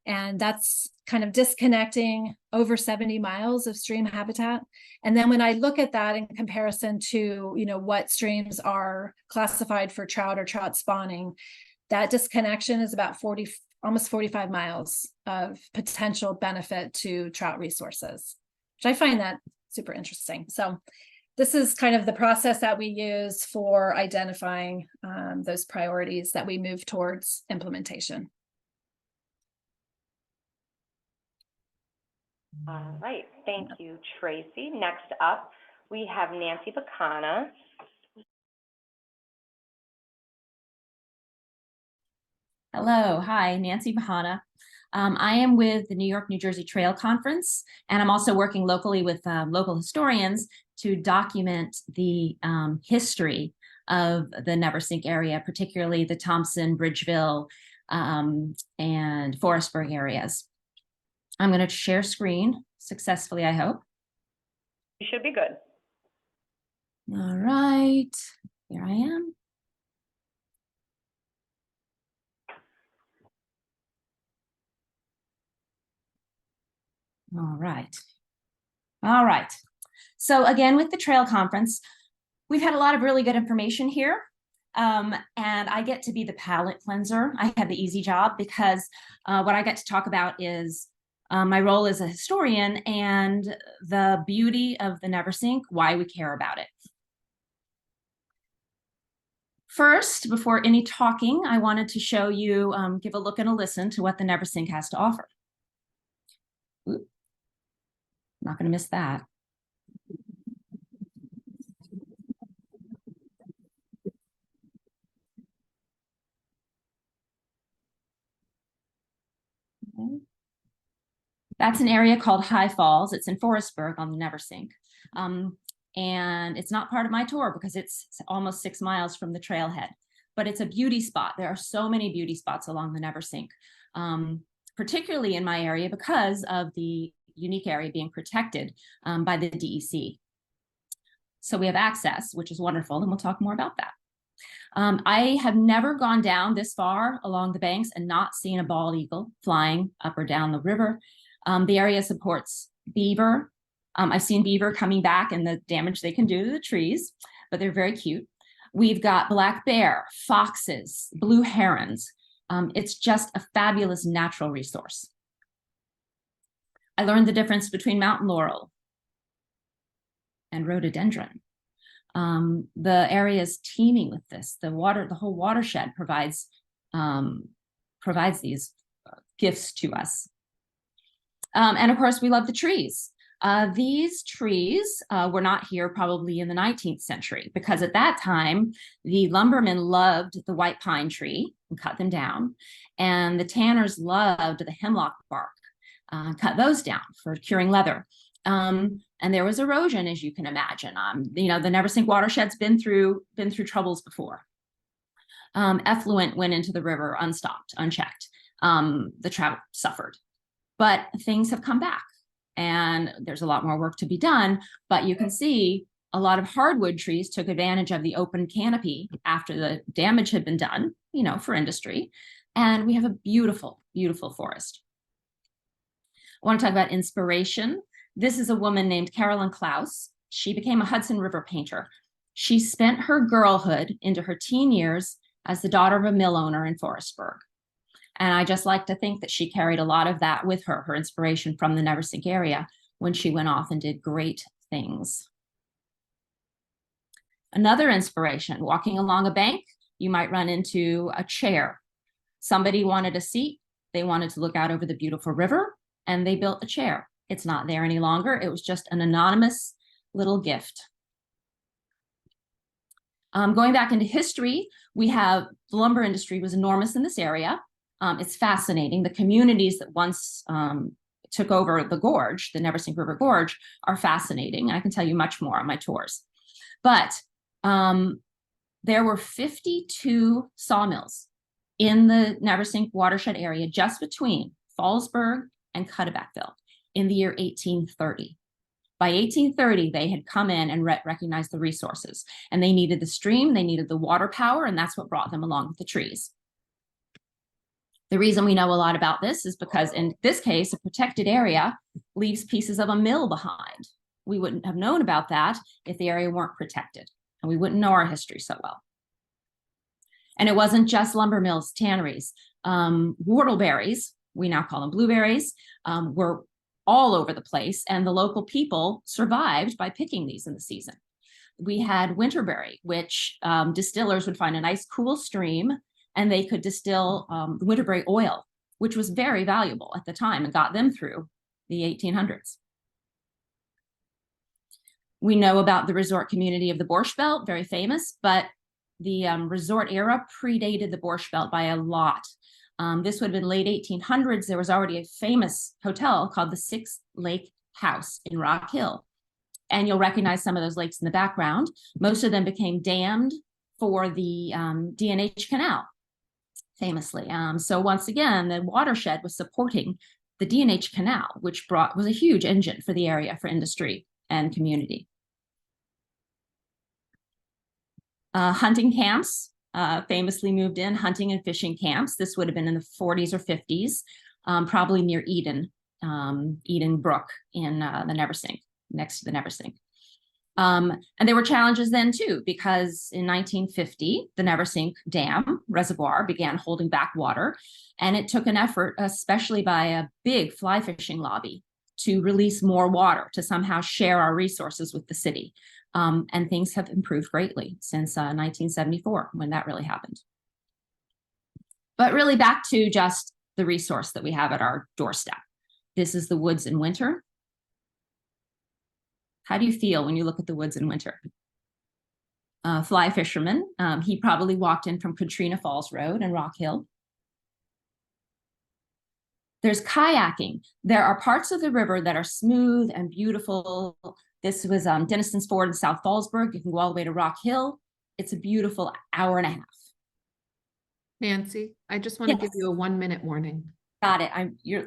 And that's kind of disconnecting over 70 miles of stream habitat. And then when I look at that in comparison to, what streams are classified for trout or trout spawning, that disconnection is about almost 45 miles of potential benefit to trout resources, which I find that super interesting. So this is kind of the process that we use for identifying those priorities that we move towards implementation. All right, thank you, Tracy. Next up, we have Nancy Bacana. Hello, hi, Nancy Bahana. I am with the New York, New Jersey Trail Conference, and I'm also working locally with local historians to document the history of the Neversink area, particularly the Thompson, Bridgeville, and Forestburg areas. I'm going to share screen successfully, I hope. You should be good. All right, here I am. All right. All right. So again, with the trail conference, we've had a lot of really good information here. And I get to be the palate cleanser. I have the easy job because what I get to talk about is my role as a historian and the beauty of the Neversink, why we care about it. First, before any talking, I wanted to show you, give a look and a listen to what the Neversink has to offer. Ooh, not going to miss that. Okay. That's an area called High Falls. It's in Forestburg on the Neversink. And it's not part of my tour because it's almost 6 miles from the trailhead, but it's a beauty spot. There are so many beauty spots along the Neversink, particularly in my area because of the unique area being protected by the DEC. So we have access, which is wonderful, and we'll talk more about that. I have never gone down this far along the banks and not seen a bald eagle flying up or down the river. The area supports beaver. I've seen beaver coming back and the damage they can do to the trees, but they're very cute. We've got black bear, foxes, blue herons. It's just a fabulous natural resource. I learned the difference between mountain laurel and rhododendron. The area is teeming with this. The whole watershed provides these gifts to us. And of course, we love the trees. These trees were not here probably in the 19th century because at that time, the lumbermen loved the white pine tree and cut them down. And the tanners loved the hemlock bark, cut those down for curing leather. And there was erosion, as you can imagine. The Neversink watershed's been through troubles before. Effluent went into the river unstopped, unchecked. The trout suffered, but things have come back. And there's a lot more work to be done, but you can see a lot of hardwood trees took advantage of the open canopy after the damage had been done, for industry. And we have a beautiful, beautiful forest. I want to talk about inspiration. This is a woman named Carolyn Klaus. She became a Hudson River painter. She spent her girlhood into her teen years as the daughter of a mill owner in Forestburg. And I just like to think that she carried a lot of that with her, her inspiration from the Neversink area when she went off and did great things. Another inspiration, walking along a bank, you might run into a chair. Somebody wanted a seat. They wanted to look out over the beautiful river, and they built a chair. It's not there any longer. It was just an anonymous little gift. Going back into history, we have the lumber industry was enormous in this area. It's fascinating. The communities that once took over the gorge, the Neversink River Gorge, are fascinating. I can tell you much more on my tours. But there were 52 sawmills in the Neversink watershed area just between Fallsburg and Cuddebackville in the year 1830. By 1830, they had come in and recognized the resources. And they needed the stream, they needed the water power, and that's what brought them along with the trees. The reason we know a lot about this is because in this case, a protected area leaves pieces of a mill behind. We wouldn't have known about that if the area weren't protected, and we wouldn't know our history so well. And it wasn't just lumber mills, tanneries. Whortleberries, we now call them blueberries, were all over the place, and the local people survived by picking these in the season. We had winterberry, which distillers would find a nice cool stream, and they could distill the winterberry oil, which was very valuable at the time and got them through the 1800s. We know about the resort community of the Borscht Belt, very famous, but the resort era predated the Borscht Belt by a lot. This would have been late 1800s. There was already a famous hotel called the Six Lake House in Rock Hill. And you'll recognize some of those lakes in the background. Most of them became dammed for the D&H Canal. famously. So once again, the watershed was supporting the D&H Canal, which was a huge engine for the area for industry and community. Hunting camps famously moved in, hunting and fishing camps. This would have been in the 40s or 50s, probably near Eden Brook in the Neversink, next to the Neversink. And there were challenges then too, because in 1950, the Neversink Dam reservoir began holding back water, and it took an effort, especially by a big fly fishing lobby, to release more water, to somehow share our resources with the city. And things have improved greatly since 1974, when that really happened. But really back to just the resource that we have at our doorstep. This is the woods in winter. How do you feel when you look at the woods in winter? Fly fisherman, he probably walked in from Katrina Falls Road and Rock Hill. There's kayaking. There are parts of the river that are smooth and beautiful. This was Deniston's Ford in South Fallsburg. You can go all the way to Rock Hill. It's a beautiful hour and a half. Nancy, I just want to give you a 1-minute warning. Got it.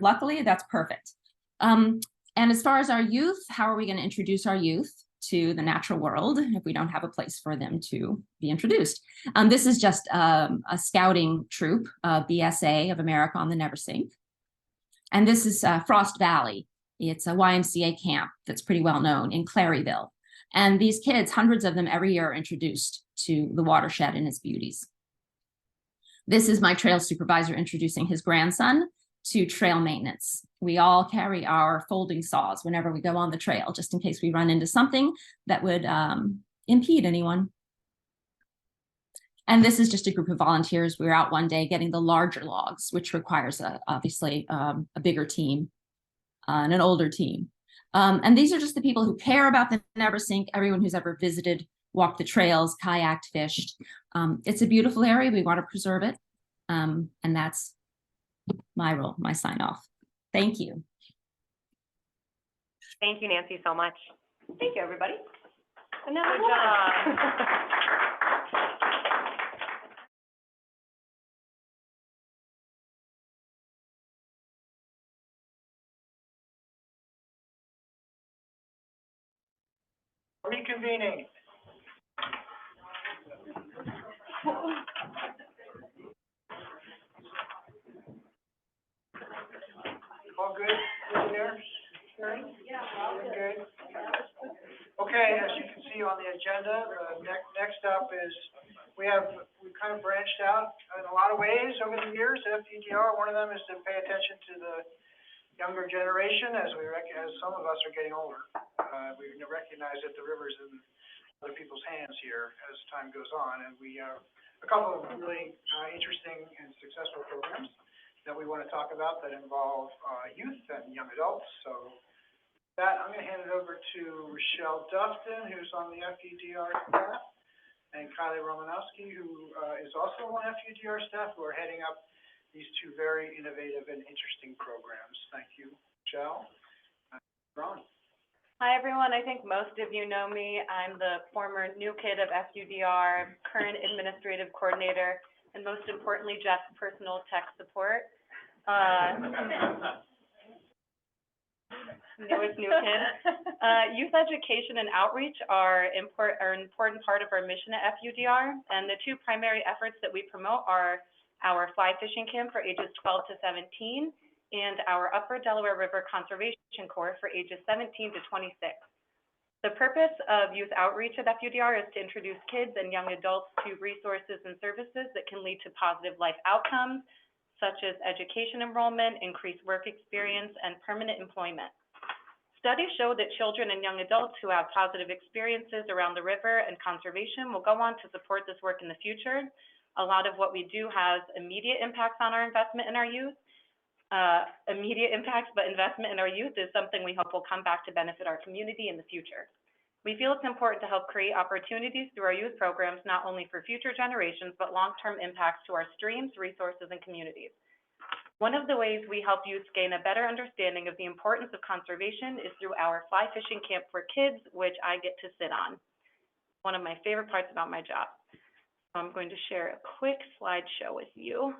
Luckily, that's perfect. And as far as our youth, how are we going to introduce our youth to the natural world if we don't have a place for them to be introduced? This is just a scouting troop of BSA of America on the Neversink. And this is Frost Valley. It's a YMCA camp that's pretty well known in Claryville. And these kids, hundreds of them every year, are introduced to the watershed and its beauties. This is my trail supervisor introducing his grandson to trail maintenance. We all carry our folding saws whenever we go on the trail, just in case we run into something that would impede anyone. And this is just a group of volunteers. We were out one day getting the larger logs, which requires obviously a bigger team and an older team. And these are just the people who care about the Neversink, everyone who's ever visited, walked the trails, kayaked, fished. It's a beautiful area. We want to preserve it. And that's my role, my sign off. Thank you. Thank you, Nancy, so much. Thank you, everybody. Another Good one. Reconvening. All good in there? Yeah, all good. Okay, as you can see on the agenda, next up is, we kind of branched out in a lot of ways over the years at FUDR. One of them is to pay attention to the younger generation as some of us are getting older. We recognize that the river's in other people's hands here as time goes on, and we have a couple of really interesting and successful programs that we want to talk about that involve youth and young adults. So with that, I'm going to hand it over to Rochelle Dufton, who's on the FUDR staff, and Kylie Romanowski, who is also on FUDR staff, who are heading up these two very innovative and interesting programs. Thank you, Rochelle. Ron. Hi, everyone. I think most of you know me. I'm the former new kid of FUDR, current administrative coordinator, and most importantly, Jeff's personal tech support. Newest new kid. Youth education and outreach are an important part of our mission at FUDR, and the two primary efforts that we promote are our fly fishing camp for ages 12 to 17 and our Upper Delaware River Conservation Corps for ages 17 to 26. The purpose of youth outreach at FUDR is to introduce kids and young adults to resources and services that can lead to positive life outcomes, such as education enrollment, increased work experience, and permanent employment. Studies show that children and young adults who have positive experiences around the river and conservation will go on to support this work in the future. A lot of what we do has immediate impacts on our investment in our youth. Immediate impacts, but investment in our youth is something we hope will come back to benefit our community in the future. We feel it's important to help create opportunities through our youth programs, not only for future generations, but long-term impacts to our streams, resources, and communities. One of the ways we help youth gain a better understanding of the importance of conservation is through our fly fishing camp for kids, which I get to sit on. One of my favorite parts about my job. So I'm going to share a quick slideshow with you.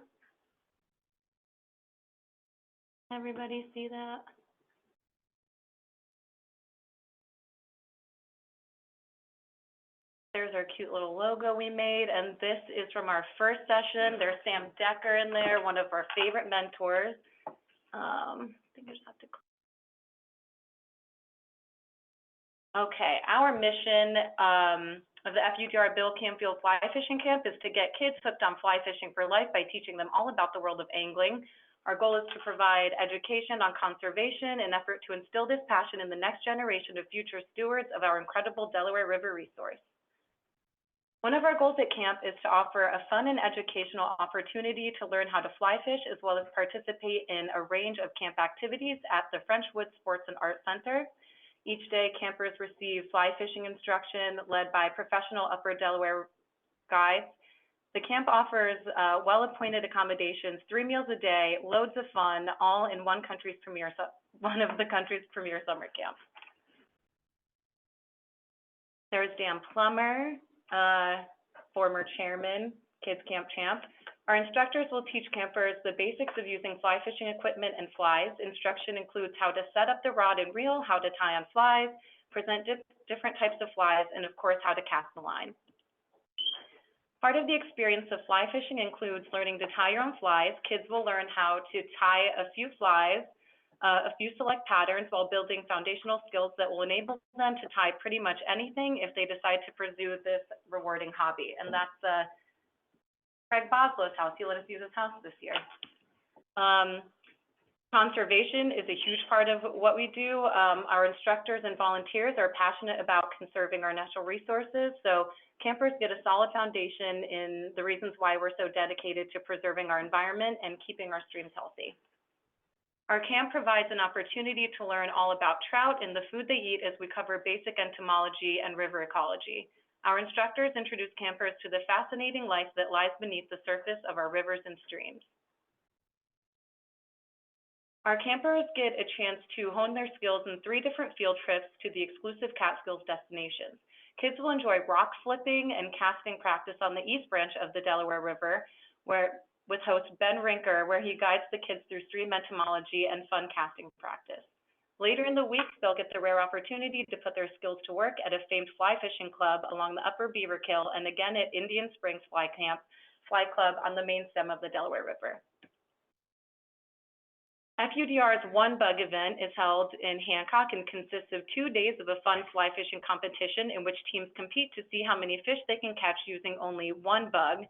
Everybody see that? There's our cute little logo we made, and this is from our first session. There's Sam Decker in there, one of our favorite mentors. I think I just have to. Okay, our mission of the FUDR Bill Canfield Fly Fishing Camp is to get kids hooked on fly fishing for life by teaching them all about the world of angling. Our goal is to provide education on conservation in an effort to instill this passion in the next generation of future stewards of our incredible Delaware River resource. One of our goals at camp is to offer a fun and educational opportunity to learn how to fly fish, as well as participate in a range of camp activities at the Frenchwood Sports and Art Center. Each day, campers receive fly fishing instruction led by professional Upper Delaware guides. The camp offers well-appointed accommodations, 3 meals a day, loads of fun, all in one of the country's premier summer camps. There's Dan Plummer, former chairman, Kids Camp Champ. Our instructors will teach campers the basics of using fly fishing equipment and flies. Instruction includes how to set up the rod and reel, how to tie on flies, present different types of flies, and of course, how to cast the line. Part of the experience of fly fishing includes learning to tie your own flies. Kids will learn how to tie a few flies, a few select patterns, while building foundational skills that will enable them to tie pretty much anything if they decide to pursue this rewarding hobby. And that's Craig Boslow's house. He let us use his house this year. Conservation is a huge part of what we do. Our instructors and volunteers are passionate about conserving our natural resources, so campers get a solid foundation in the reasons why we're so dedicated to preserving our environment and keeping our streams healthy. Our camp provides an opportunity to learn all about trout and the food they eat as we cover basic entomology and river ecology. Our instructors introduce campers to the fascinating life that lies beneath the surface of our rivers and streams. Our campers get a chance to hone their skills in 3 different field trips to the exclusive Catskills destinations. Kids will enjoy rock flipping and casting practice on the East Branch of the Delaware River, with host Ben Rinker, where he guides the kids through stream entomology and fun casting practice. Later in the week, they'll get the rare opportunity to put their skills to work at a famed fly fishing club along the Upper Beaverkill and again at Indian Springs Fly Club on the main stem of the Delaware River. FUDR's One Bug event is held in Hancock and consists of 2 days of a fun fly fishing competition in which teams compete to see how many fish they can catch using only one bug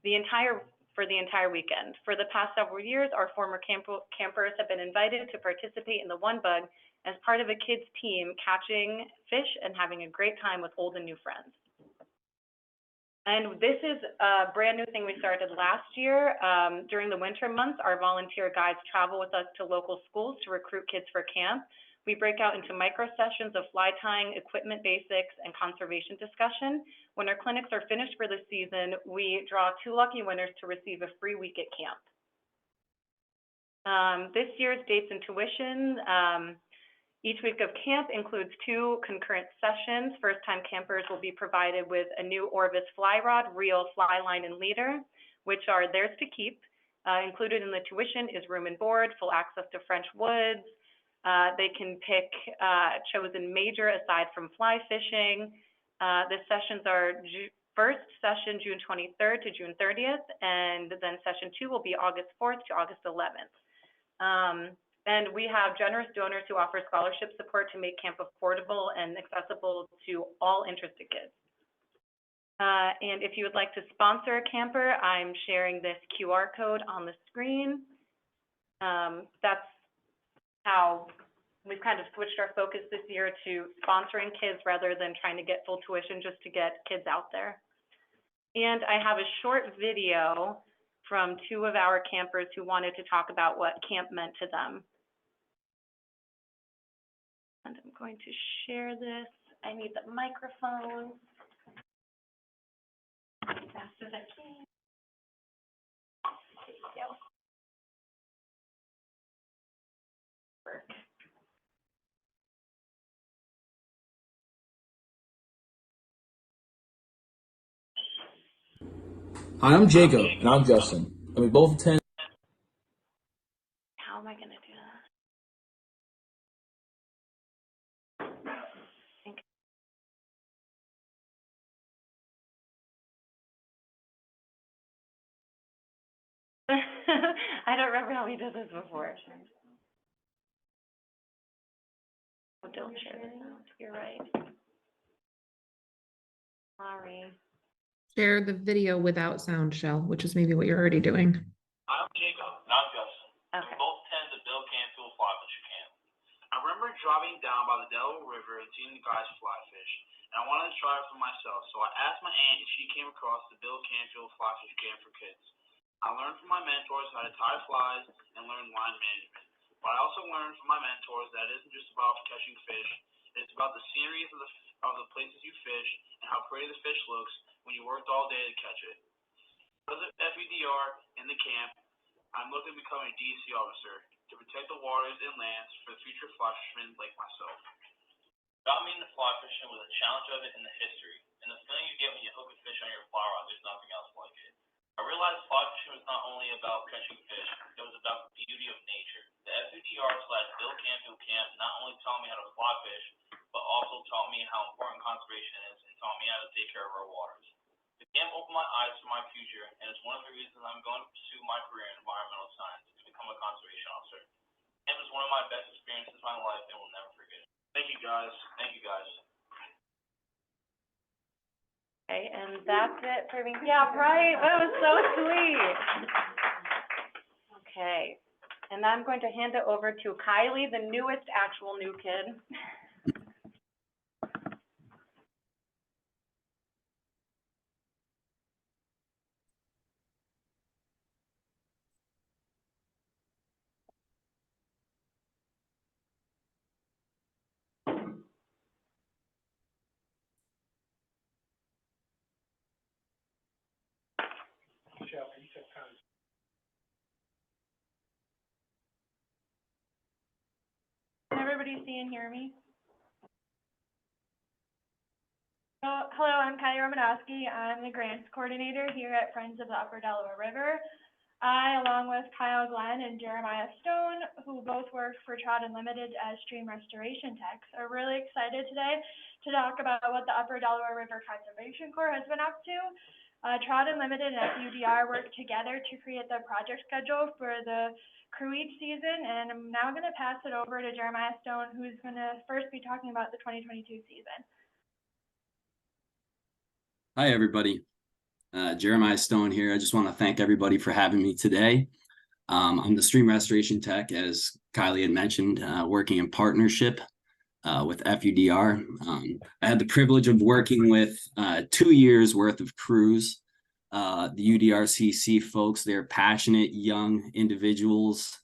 for the entire weekend. For the past several years, our former campers have been invited to participate in the One Bug as part of a kids team catching fish and having a great time with old and new friends. And this is a brand new thing we started last year. During the winter months, our volunteer guides travel with us to local schools to recruit kids for camp. We break out into micro sessions of fly tying, equipment basics, and conservation discussion. When our clinics are finished for the season, we draw 2 lucky winners to receive a free week at camp. This year's dates and tuition. Each week of camp includes 2 concurrent sessions. First-time campers will be provided with a new Orvis fly rod, reel, fly line, and leader, which are theirs to keep. Included in the tuition is room and board, full access to French woods. They can pick chosen major aside from fly fishing. The sessions are first session June 23rd to June 30th, and then session 2 will be August 4th to August 11th. And we have generous donors who offer scholarship support to make camp affordable and accessible to all interested kids. And if you would like to sponsor a camper, I'm sharing this QR code on the screen. That's how we've kind of switched our focus this year to sponsoring kids rather than trying to get full tuition just to get kids out there. And I have a short video from 2 of our campers who wanted to talk about what camp meant to them. And I'm going to share this. I need the microphone as fast as I can. There you go. Work. Hi, I'm Jacob. And I'm Justin. And we both attend. How am I going to do that? I don't remember how we did this before. Oh, don't share this out. You're right. Sorry. Share the video without sound, Shell, which is maybe what you're already doing. I'm Jacob, not Justin. Okay. We both attend the Bill Canfield Fly Fishing Camp. I remember driving down by the Delaware River and seeing the guys fly fish, and I wanted to try it for myself, so I asked my aunt if she came across the Bill Canfield Fly Fish Camp for kids. I learned from my mentors how to tie flies and learn line management, but I also learned from my mentors that it isn't just about catching fish, it's about the scenery of the places you fish and how pretty the fish looks when you worked all day to catch it. Because of FUDR in the camp, I'm looking to become a DEC officer to protect the waters and lands for the future fly fishermen like myself. Got me into fly fishing was a challenge of it in the history, and the feeling you get when you hook a fish on your fly rod, there's nothing else like it. I realized fly fishing was not only about catching fish, it was about the beauty of nature. The FUDR/Bill Canfield Camp not only taught me how to fly fish, but also taught me how important conservation is and taught me how to take care of our waters. The camp opened my eyes to my future, and it's one of the reasons I'm going to pursue my career in environmental science to become a conservation officer. Camp is one of my best experiences in my life and will never forget it. Thank you, guys. Thank you, guys. Okay, and that's it for me. Yeah, right. That was so sweet. Okay, and I'm going to hand it over to Kylie, the newest actual new kid. Michelle, can you take time? Can everybody see and hear me? Hello, I'm Kylie Romanowski. I'm the grants coordinator here at Friends of the Upper Delaware River. I, along with Kyle Glenn and Jeremiah Stone, who both work for Trout Unlimited as stream restoration techs, are really excited today to talk about what the Upper Delaware River Conservation Corps has been up to. Trout Unlimited and FUDR work together to create the project schedule for the crew each season, and I'm now going to pass it over to Jeremiah Stone, who's going to first be talking about the 2022 season. Hi, everybody. Jeremiah Stone here. I just want to thank everybody for having me today. I'm the stream restoration tech, as Kylie had mentioned, working in partnership with FUDR. I had the privilege of working with 2 years worth of crews. The UDRCC folks, they're passionate young individuals,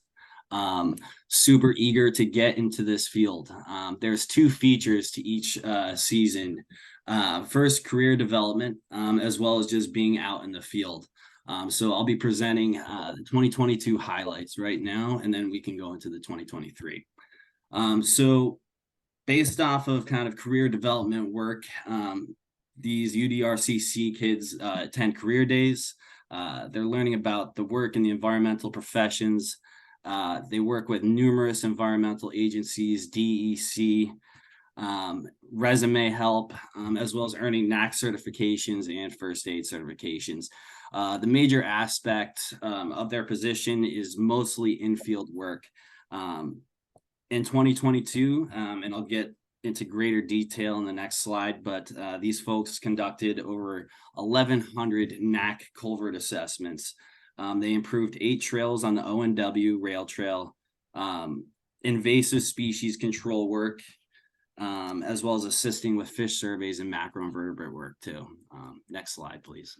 super eager to get into this field. There's 2 features to each season. First, career development, as well as just being out in the field. So I'll be presenting the 2022 highlights right now, and then we can go into the 2023. So based off of kind of career development work, these UDRCC kids attend career days. They're learning about the work in the environmental professions. They work with numerous environmental agencies, DEC, resume help, as well as earning NAC certifications and first aid certifications. The major aspect of their position is mostly in-field work. In 2022, and I'll get into greater detail in the next slide, but these folks conducted over 1,100 NAC culvert assessments. They improved 8 trails on the ONW rail trail, invasive species control work, as well as assisting with fish surveys and macroinvertebrate work too. Next slide, please.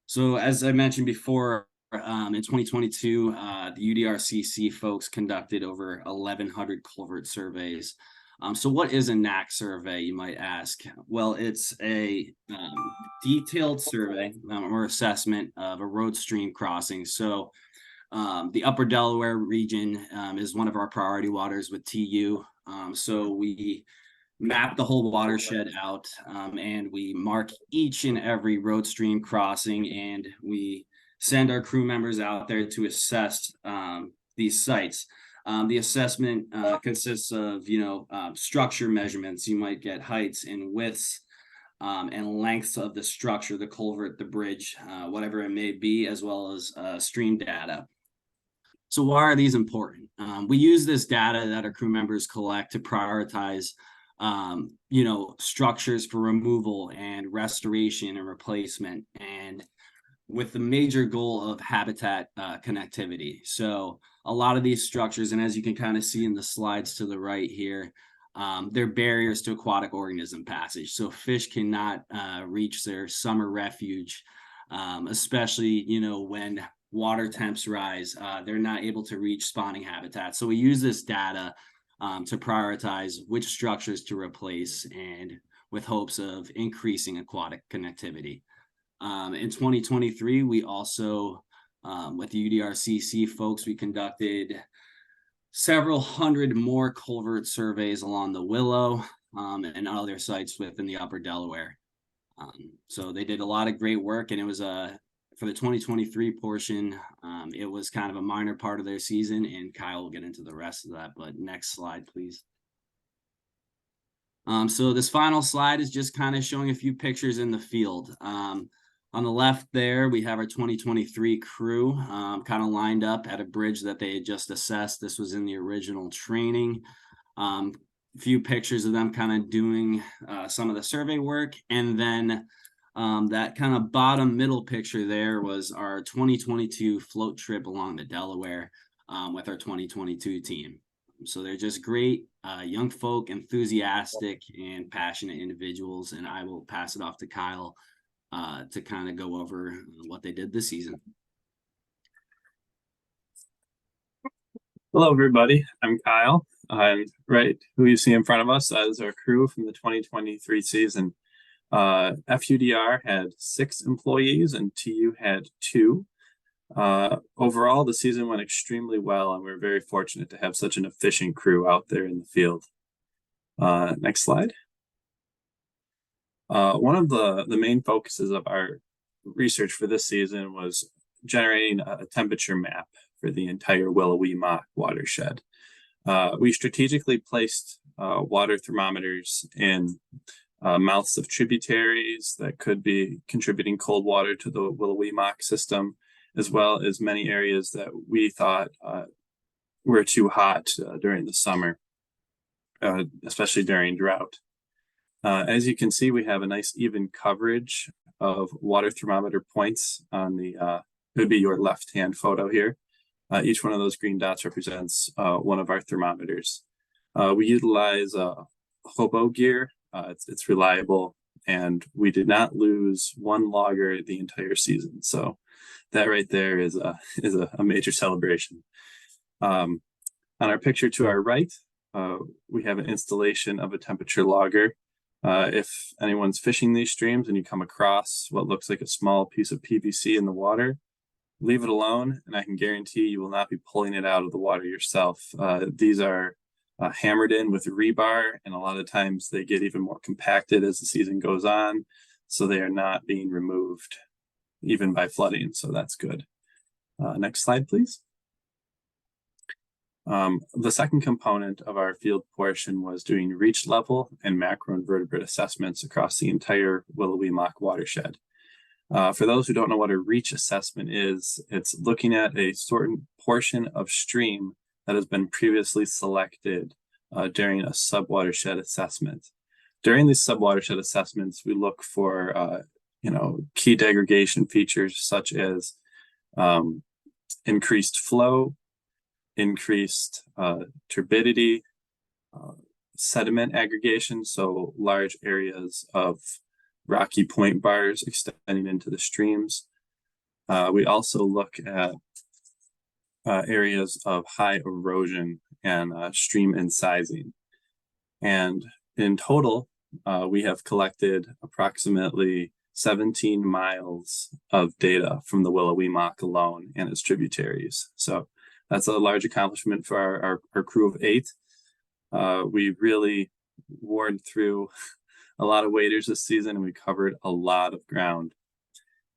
So as I mentioned before, in 2022, the UDRCC folks conducted over 1,100 culvert surveys. So what is a NAC survey, you might ask? Well, it's a detailed survey or assessment of a road stream crossing. So the Upper Delaware region is one of our priority waters with TU. So we map the whole watershed out, and we mark each and every road stream crossing, and we send our crew members out there to assess these sites. The assessment consists of, structure measurements. You might get heights and widths, and lengths of the structure, the culvert, the bridge, whatever it may be, as well as stream data. So why are these important? We use this data that our crew members collect to prioritize structures for removal and restoration and replacement, and with the major goal of habitat connectivity. So a lot of these structures, and as you can kind of see in the slides to the right here, they're barriers to aquatic organism passage. So fish cannot reach their summer refuge, especially, when water temps rise, they're not able to reach spawning habitats. So we use this data to prioritize which structures to replace, and with hopes of increasing aquatic connectivity. In 2023, we also, with the UDRCC folks, we conducted several hundred more culvert surveys along the Willow and other sites within the Upper Delaware. So they did a lot of great work, and it was for the 2023 portion, it was kind of a minor part of their season, and Kyle will get into the rest of that, but next slide, please. So this final slide is just kind of showing a few pictures in the field. On the left there, we have our 2023 crew kind of lined up at a bridge that they had just assessed. This was in the original training. A few pictures of them kind of doing some of the survey work. And then that kind of bottom middle picture there was our 2022 float trip along the Delaware with our 2022 team. So they're just great young folk, enthusiastic and passionate individuals. And I will pass it off to Kyle to kind of go over what they did this season. Hello, everybody. I'm Kyle. I'm right who you see in front of us as our crew from the 2023 season. FUDR had 6 employees and TU had 2. Overall, the season went extremely well, and we're very fortunate to have such an efficient crew out there in the field. Next slide. One of the main focuses of our research for this season was generating a temperature map for the entire Willow-Weemock watershed. We strategically placed water thermometers in mouths of tributaries that could be contributing cold water to the Willow-Weemock system, as well as many areas that we thought were too hot during the summer, especially during drought. As you can see, we have a nice even coverage of water thermometer points on the, it would be your left-hand photo here. Each one of those green dots represents one of our thermometers. We utilize hobo gear. It's reliable, and we did not lose one logger the entire season. So that right there is a major celebration. On our picture to our right, we have an installation of a temperature logger. If anyone's fishing these streams and you come across what looks like a small piece of PVC in the water, leave it alone, and I can guarantee you will not be pulling it out of the water yourself. These are hammered in with rebar, and a lot of times they get even more compacted as the season goes on, so they are not being removed even by flooding, so that's good. Next slide, please. The second component of our field portion was doing reach level and macroinvertebrate assessments across the entire Willow-Weemock watershed. For those who don't know what a reach assessment is, it's looking at a certain portion of stream that has been previously selected during a subwatershed assessment. During these subwatershed assessments, we look for key degradation features such as increased flow, increased turbidity, sediment aggregation, so large areas of rocky point bars extending into the streams. We also look at areas of high erosion and stream incising. And in total, we have collected approximately 17 miles of data from the Willow-Weemock alone and its tributaries. So that's a large accomplishment for our crew of 8. We really warred through a lot of waders this season, and we covered a lot of ground.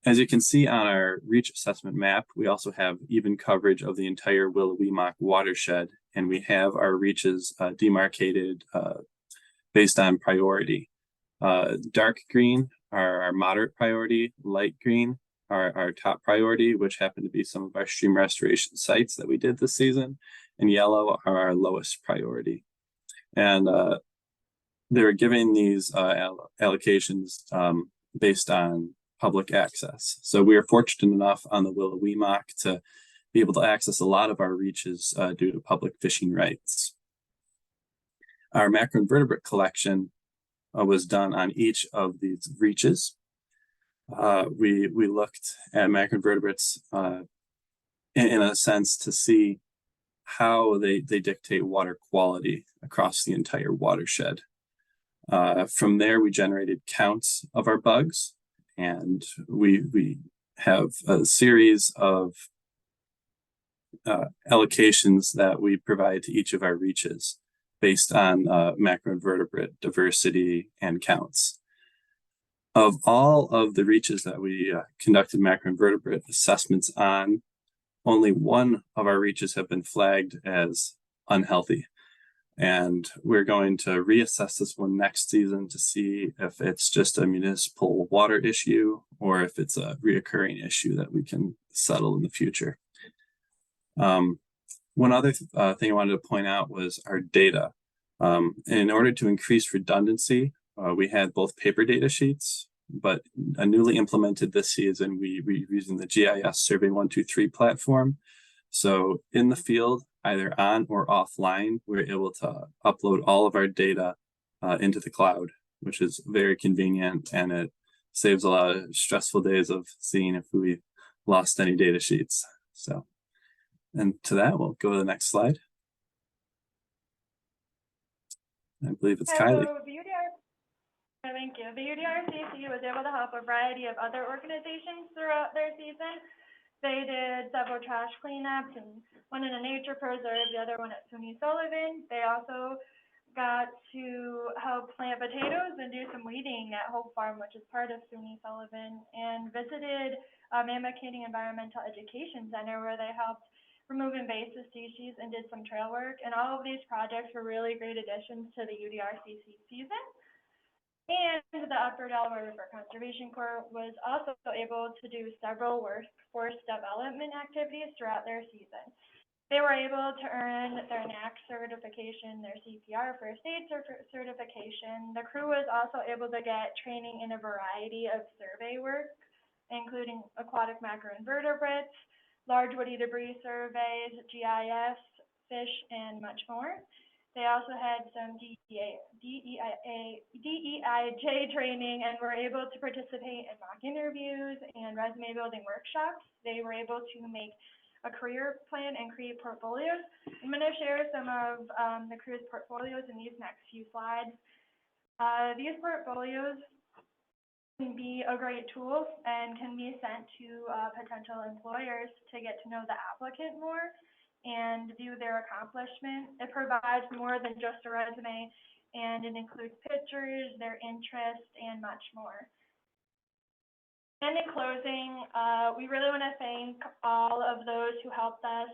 As you can see on our reach assessment map, we also have even coverage of the entire Willow-Weemock watershed, and we have our reaches demarcated based on priority. Dark green are our moderate priority, light green are our top priority, which happen to be some of our stream restoration sites that we did this season, and yellow are our lowest priority. And they were giving these allocations based on public access. So we are fortunate enough on the Willow Weemock to be able to access a lot of our reaches due to public fishing rights. Our macroinvertebrate collection was done on each of these reaches. We looked at macroinvertebrates in a sense to see how they dictate water quality across the entire watershed. From there, we generated counts of our bugs, and we have a series of allocations that we provide to each of our reaches based on macroinvertebrate diversity and counts. Of all of the reaches that we conducted macroinvertebrate assessments on, only one of our reaches have been flagged as unhealthy. And we're going to reassess this one next season to see if it's just a municipal water issue or if it's a reoccurring issue that we can settle in the future. One other thing I wanted to point out was our data. In order to increase redundancy, we had both paper data sheets, but a newly implemented this season, we're using the GIS Survey 123 platform. So in the field, either on or offline, we're able to upload all of our data into the cloud, which is very convenient, and it saves a lot of stressful days of seeing if we lost any data sheets. So, and to that, we'll go to the next slide. I believe it's Kylie. Thank you. The UDRCC was able to help a variety of other organizations throughout their season. They did several trash cleanups, and one in a nature preserve, the other one at SUNY Sullivan. They also got to help plant potatoes and do some weeding at Hope Farm, which is part of SUNY Sullivan, and visited Mammoth Canyon Environmental Education Center, where they helped remove invasive species and did some trail work. And all of these projects were really great additions to the UDRCC season. And the Upper Delaware River Conservation Corps was also able to do several workforce development activities throughout their season. They were able to earn their NAC certification, their CPR first aid certification. The crew was also able to get training in a variety of survey work, including aquatic macroinvertebrates, large woody debris surveys, GIS, fish, and much more. They also had some DEIJ training and were able to participate in mock interviews and resume building workshops. They were able to make a career plan and create portfolios. I'm going to share some of the crew's portfolios in these next few slides. These portfolios can be a great tool and can be sent to potential employers to get to know the applicant more and view their accomplishment. It provides more than just a resume, and it includes pictures, their interests, and much more. And in closing, we really want to thank all of those who helped us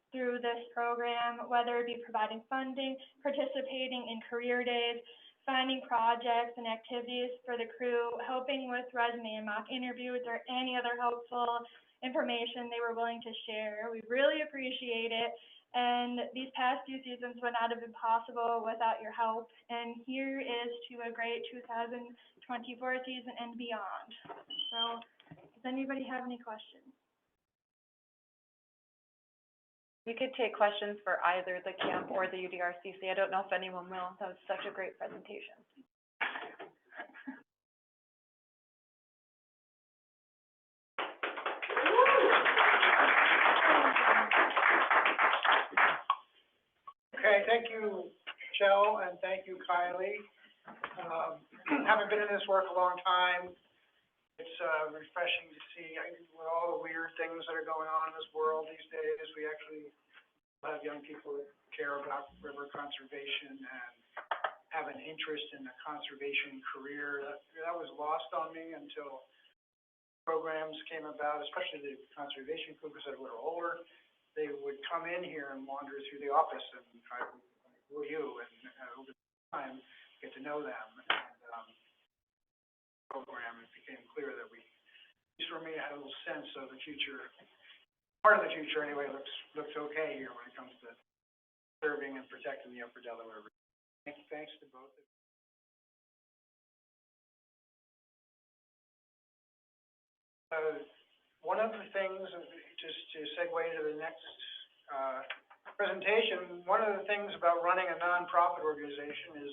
through this program, whether it be providing funding, participating in career days, finding projects and activities for the crew, helping with resume and mock interviews, or any other helpful information they were willing to share. We really appreciate it. And these past few seasons would not have been possible without your help. And here is to a great 2024 season and beyond. So does anybody have any questions? We could take questions for either the camp or the UDRCC. I don't know if anyone will. That was such a great presentation. Okay, thank you, Michelle, and thank you, Kylie. Haven't been in this work a long time. It's refreshing to see, with all the weird things that are going on in this world these days, we actually have young people that care about river conservation and have an interest in the conservation career. That was lost on me until programs came about, especially the conservation crew, because they're a little older. They would come in here and wander through the office and try to, who are you? And over time, get to know them. And program, it became clear that we, at least for me, had a little sense of the future. Part of the future, anyway, looks okay here when it comes to serving and protecting the Upper Delaware River. Thanks to both of you. One of the things, just to segue into the next presentation, one of the things about running a nonprofit organization is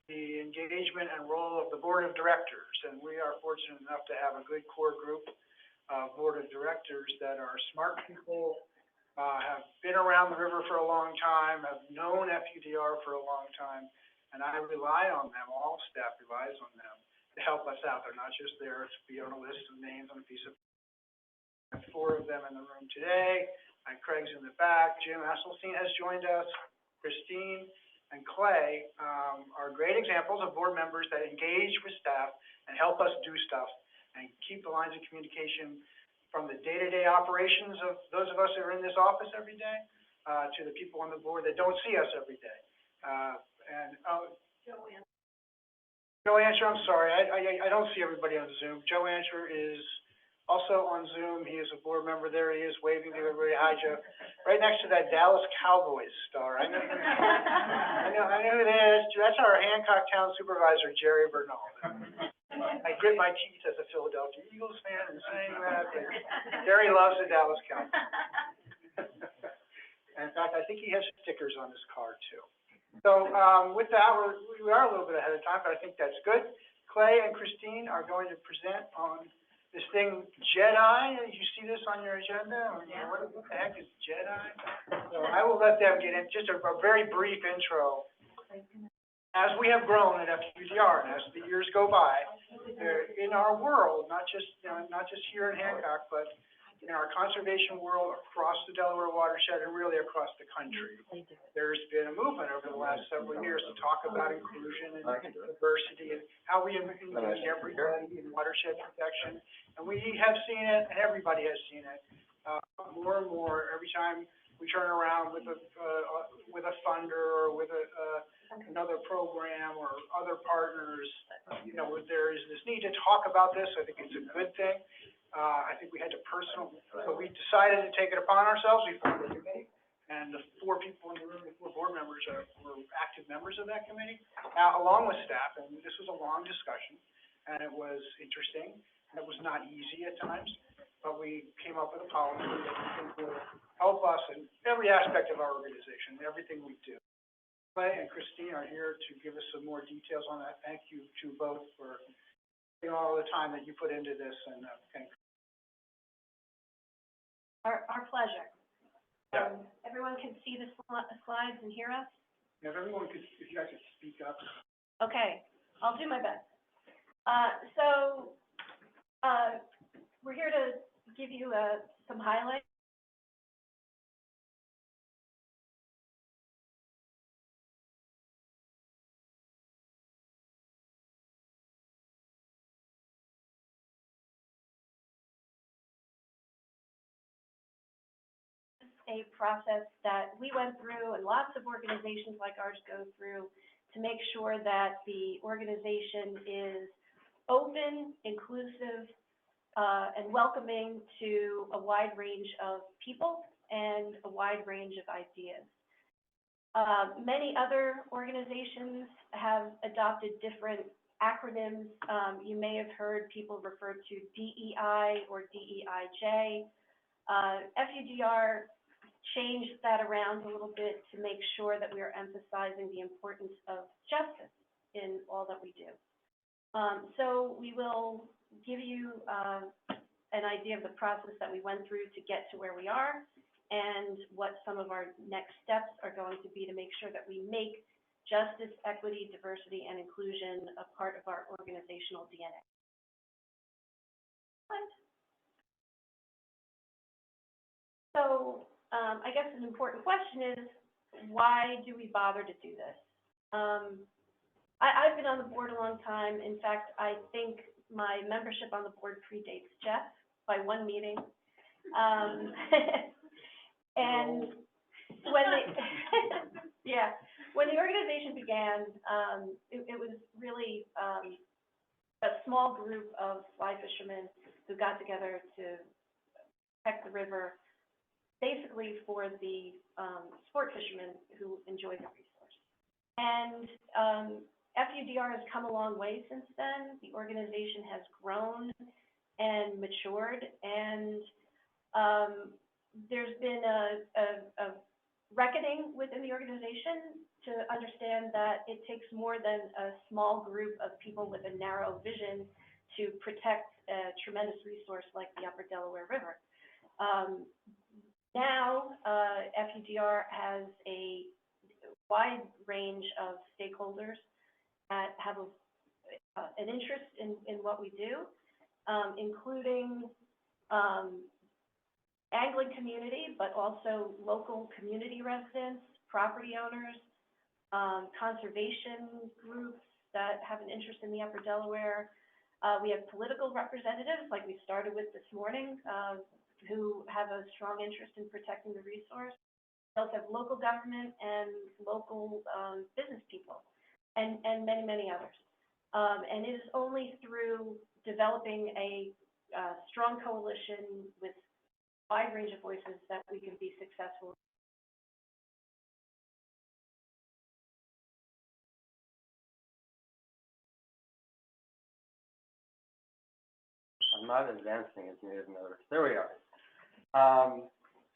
the engagement and role of the board of directors. And we are fortunate enough to have a good core group of board of directors that are smart people, have been around the river for a long time, have known FUDR for a long time, and I rely on them, all staff relies on them to help us out. They're not just there to be on a list of names on a piece of paper. 4 of them in the room today, and Craig's in the back. Jim Esselstein has joined us. Christine and Clay are great examples of board members that engage with staff and help us do stuff and keep the lines of communication from the day-to-day operations of those of us that are in this office every day to the people on the board that don't see us every day. Joe Ansher, I'm sorry, I don't see everybody on Zoom. Joe Ansher is also on Zoom. He is a board member. There he is, waving to everybody. Hi, Joe. Right next to that Dallas Cowboys star. I know who that is. That's our Hancock Town Supervisor, Jerry Bernal. I grit my teeth as a Philadelphia Eagles fan in saying that, but Jerry loves the Dallas Cowboys. In fact, I think he has stickers on his car too. So with that, we are a little bit ahead of time, but I think that's good. Clay and Christine are going to present on this thing, JEDI. You see this on your agenda? Yeah. What the heck is JEDI? So I will let them get in just a very brief intro. As we have grown at FUDR, and as the years go by, in our world, not just here in Hancock, but in our conservation world across the Delaware watershed and really across the country, there's been a movement over the last several years to talk about inclusion and diversity and how we engage everybody in watershed protection. And we have seen it, and everybody has seen it, more and more every time we turn around with a funder or with another program or other partners. There is this need to talk about this. I think it's a good thing. I think we had to so we decided to take it upon ourselves. We formed a committee, and the 4 people in the room, the 4 board members were active members of that committee, along with staff. And this was a long discussion, and it was interesting. And it was not easy at times, but we came up with a policy that we think will help us in every aspect of our organization, everything we do. Clay and Christine are here to give us some more details on that. Thank you to both for all the time that you put into this, and Our pleasure. Yeah. Everyone can see the slides and hear us? if everyone could, if you guys could speak up. Okay, I'll do my best. We're here to give you some highlights. A process that we went through and lots of organizations like ours go through to make sure that the organization is open, inclusive, and welcoming to a wide range of people and a wide range of ideas. Many other organizations have adopted different acronyms. You may have heard people refer to DEI or DEIJ. FUDR changed that around a little bit to make sure that we are emphasizing the importance of justice in all that we do. So we will give you an idea of the process that we went through to get to where we are and what some of our next steps are going to be to make sure that we make justice, equity, diversity, and inclusion a part of our organizational DNA. So I guess an important question is, why do we bother to do this? I've been on the board a long time. In fact, I think my membership on the board predates Jeff by 1 meeting. And when the organization began, it was really a small group of fly fishermen who got together to protect the river, basically for the sport fishermen who enjoy the resource. And FUDR has come a long way since then. The organization has grown and matured, and there's been a reckoning within the organization to understand that it takes more than a small group of people with a narrow vision to protect a tremendous resource like the Upper Delaware River. Now, FUDR has a wide range of stakeholders that have an interest in what we do, including angling community, but also local community residents, property owners, conservation groups that have an interest in the Upper Delaware. We have political representatives, like we started with this morning, who have a strong interest in protecting the resource. We also have local government and local business people, and many, many others. And it is only through developing a strong coalition with a wide range of voices that we can be successful. I'm not advancing as you may have noticed. There we are.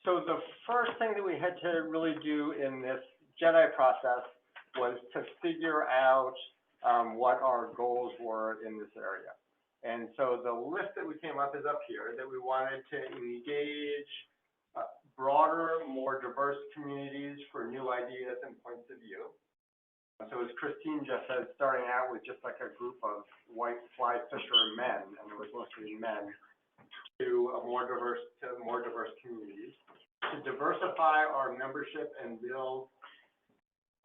So the first thing that we had to really do in this JEDI process was to figure out what our goals were in this area. And so the list that we came up is up here, that we wanted to engage broader, more diverse communities for new ideas and points of view. So as Christine just said, starting out with just like a group of white fly fisher men, and it was mostly men, to more diverse communities, to diversify our membership and build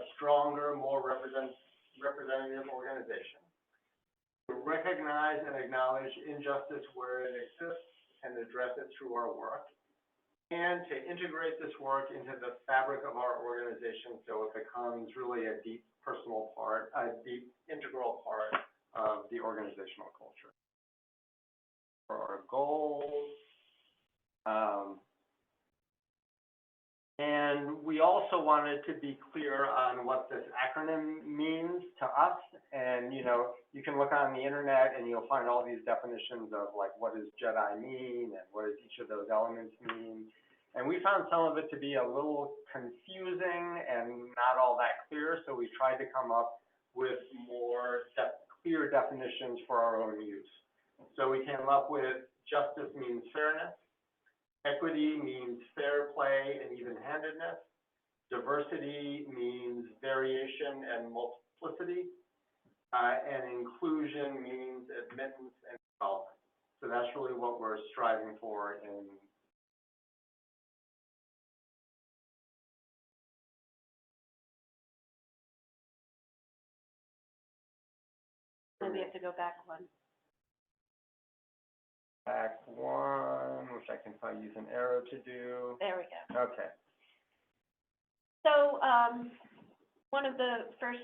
a stronger, more representative organization, to recognize and acknowledge injustice where it exists and address it through our work, and to integrate this work into the fabric of our organization so it becomes really a deep personal part, a deep integral part of the organizational culture. For our goals, and we also wanted to be clear on what this acronym means to us. And, you know, you can look on the internet and you'll find all these definitions of like, what does JEDI mean and what does each of those elements mean? And we found some of it to be a little confusing and not all that clear. So we tried to come up with more clear definitions for our own use. So we came up with justice means fairness. Equity means fair play and even-handedness. Diversity means variation and multiplicity. And inclusion means admittance and development. So that's really what we're striving for in we have to go back one. Back one, which I can probably use an arrow to do. There we go. Okay. So one of the first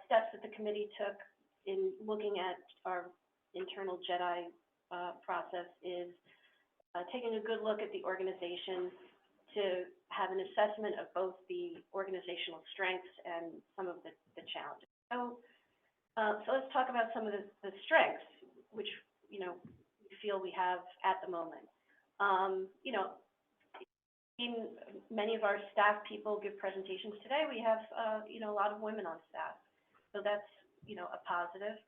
steps that the committee took in looking at our internal JEDI process is taking a good look at the organization to have an assessment of both the organizational strengths and some of the challenges. So let's talk about some of the strengths, which, you know, we feel we have at the moment. You know, many of our staff people give presentations today. We have, you know, a lot of women on staff. So that's, you know, a positive.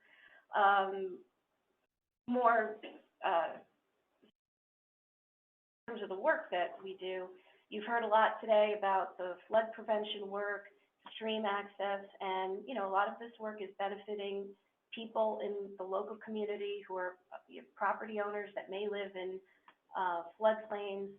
More in terms of the work that we do, you've heard a lot today about the flood prevention work, stream access, and, you know, a lot of this work is benefiting people in the local community who are property owners that may live in floodplains.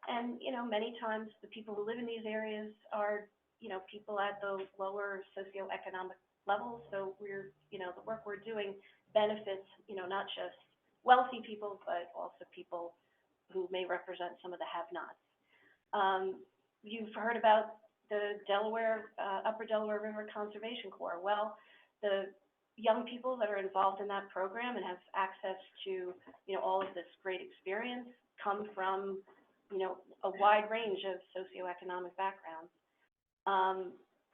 And, you know, many times the people who live in these areas are, you know, people at the lower socioeconomic levels. So we're, you know, the work we're doing benefits, you know, not just wealthy people, but also people who may represent some of the have-nots. You've heard about the Delaware, Upper Delaware River Conservation Corps. Well, the young people that are involved in that program and have access to, you know, all of this great experience come from, you know, a wide range of socioeconomic backgrounds.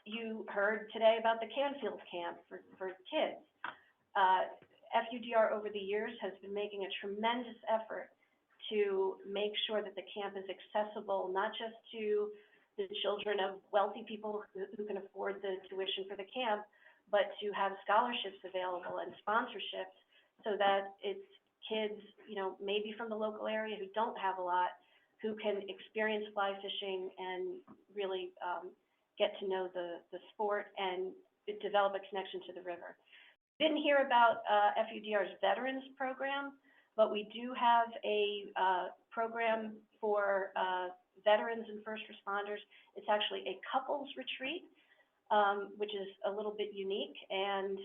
You heard today about the Canfield Camp for kids. FUDR over the years has been making a tremendous effort to make sure that the camp is accessible, not just to the children of wealthy people who can afford the tuition for the camp, but to have scholarships available and sponsorships so that it's kids, you know, maybe from the local area who don't have a lot, who can experience fly fishing and really get to know the sport and develop a connection to the river. Didn't hear about FUDR's Veterans Program, but we do have a program for veterans and first responders. It's actually a couples retreat, which is a little bit unique. And,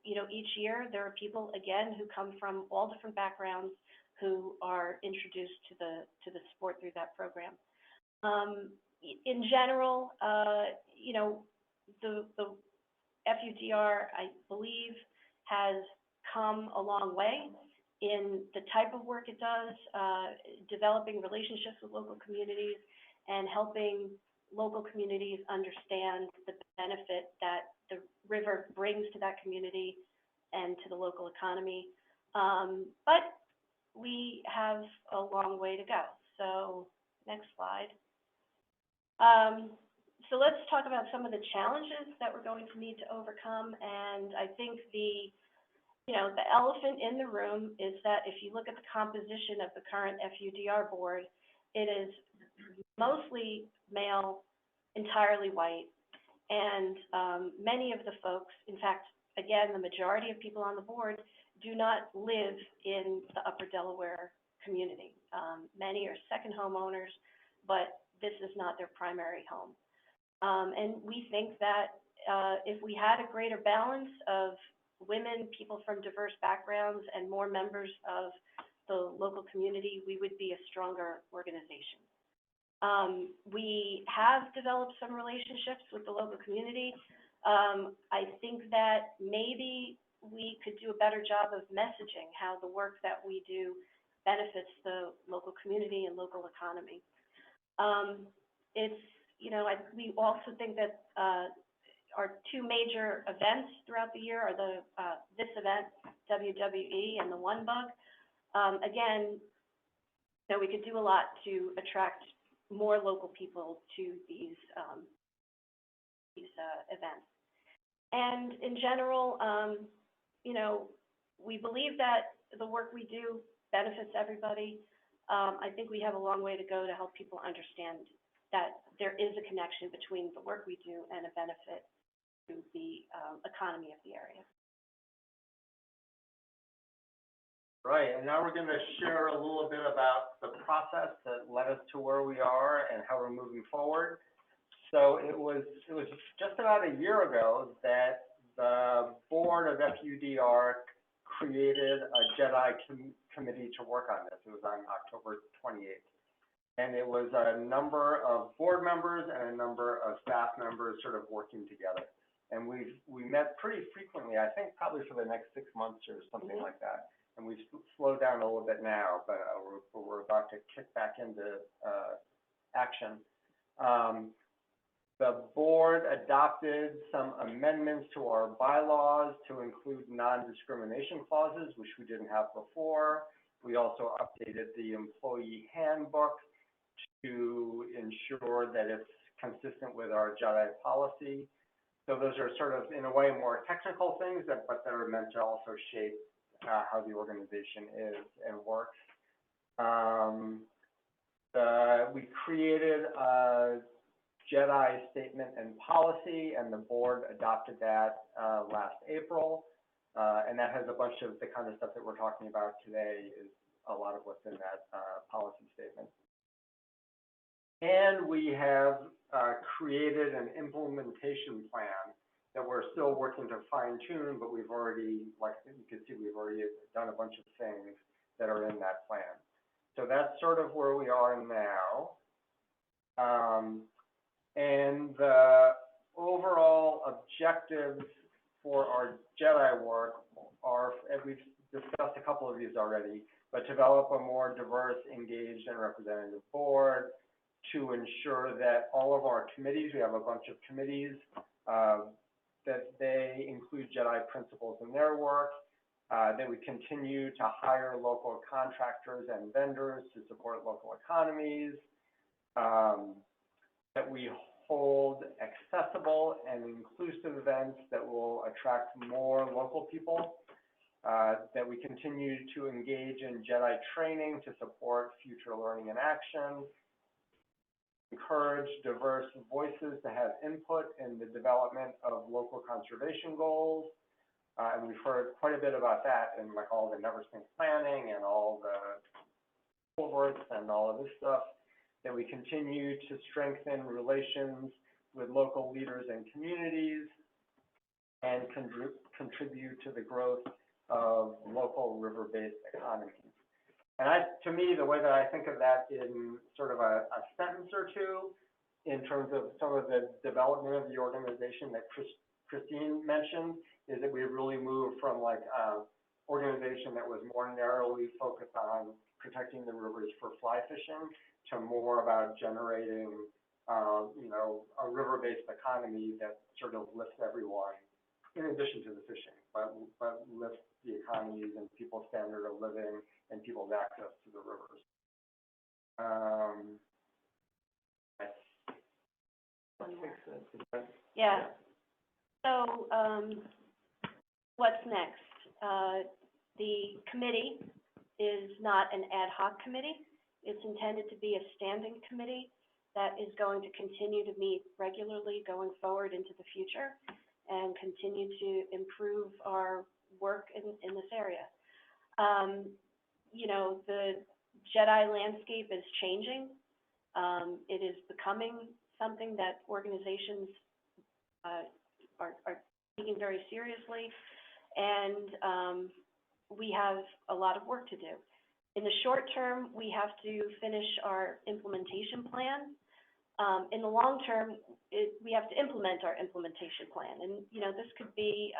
you know, each year there are people, again, who come from all different backgrounds who are introduced to the sport through that program. In general, you know, the FUDR, I believe, has come a long way in the type of work it does, developing relationships with local communities and helping local communities understand the benefit that the river brings to that community and to the local economy. But we have a long way to go. So next slide. So let's talk about some of the challenges that we're going to need to overcome. And I think the elephant in the room is that if you look at the composition of the current FUDR board, it is mostly male, entirely white, and many of the folks, in fact, again, the majority of people on the board do not live in the Upper Delaware community. Many are second homeowners, but this is not their primary home. And we think that if we had a greater balance of women, people from diverse backgrounds, and more members of the local community, we would be a stronger organization. We have developed some relationships with the local community. I think that maybe we could do a better job of messaging how the work that we do benefits the local community and local economy. We also think that our two major events throughout the year are this event, WWE, and the One Bug. Again, we could do a lot to attract more local people to these events. And in general, we believe that the work we do benefits everybody. I think we have a long way to go to help people understand that there is a connection between the work we do and a benefit to the economy of the area. Right, and now we're going to share a little bit about the process that led us to where we are and how we're moving forward. So it was just about a year ago that the board of FUDR created a JEDI committee to work on this. It was on October 28th. And it was a number of board members and a number of staff members sort of working together. And we met pretty frequently, I think probably for the next 6 months or something like that. And we've slowed down a little bit now, but we're about to kick back into action. The board adopted some amendments to our bylaws to include non-discrimination clauses, which we didn't have before. We also updated the employee handbook to ensure that it's consistent with our JEDI policy. So those are sort of, in a way, more technical things, but that are meant to also shape how the organization is and works. We created a JEDI statement and policy, and the board adopted that last April. And that has a bunch of the kind of stuff that we're talking about today is a lot of what's in that policy statement. And we have created an implementation plan that we're still working to fine tune, but we've already, like you can see, we've already done a bunch of things that are in that plan. So that's sort of where we are now. And the overall objectives for our Jedi work are, and we've discussed a couple of these already, but develop a more diverse, engaged, and representative board, to ensure that all of our committees, we have a bunch of committees, that they include Jedi principles in their work, that we continue to hire local contractors and vendors to support local economies, that we hold accessible and inclusive events that will attract more local people, that we continue to engage in Jedi training to support future learning and action, encourage diverse voices to have input in the development of local conservation goals. And we've heard quite a bit about that in like all the Never Sink planning and all the culverts and all of this stuff, that we continue to strengthen relations with local leaders and communities and contribute to the growth of local river-based economies. And to me, the way that I think of that in sort of a sentence or two, in terms of some of the development of the organization that Christine mentioned, is that we really moved from like an organization that was more narrowly focused on protecting the rivers for fly fishing to more about generating, you know, a river-based economy that sort of lifts everyone, in addition to the fishing, but lifts the economies and people's standard of living and people's access to the rivers. Yeah. So, what's next? The committee is not an ad hoc committee. It's intended to be a standing committee that is going to continue to meet regularly going forward into the future and continue to improve our work in this area. You know, the Jedi landscape is changing. It is becoming something that organizations are taking very seriously, and we have a lot of work to do. In the short term, we have to finish our implementation plan. In the long term, we have to implement our implementation plan, and you know, this could be,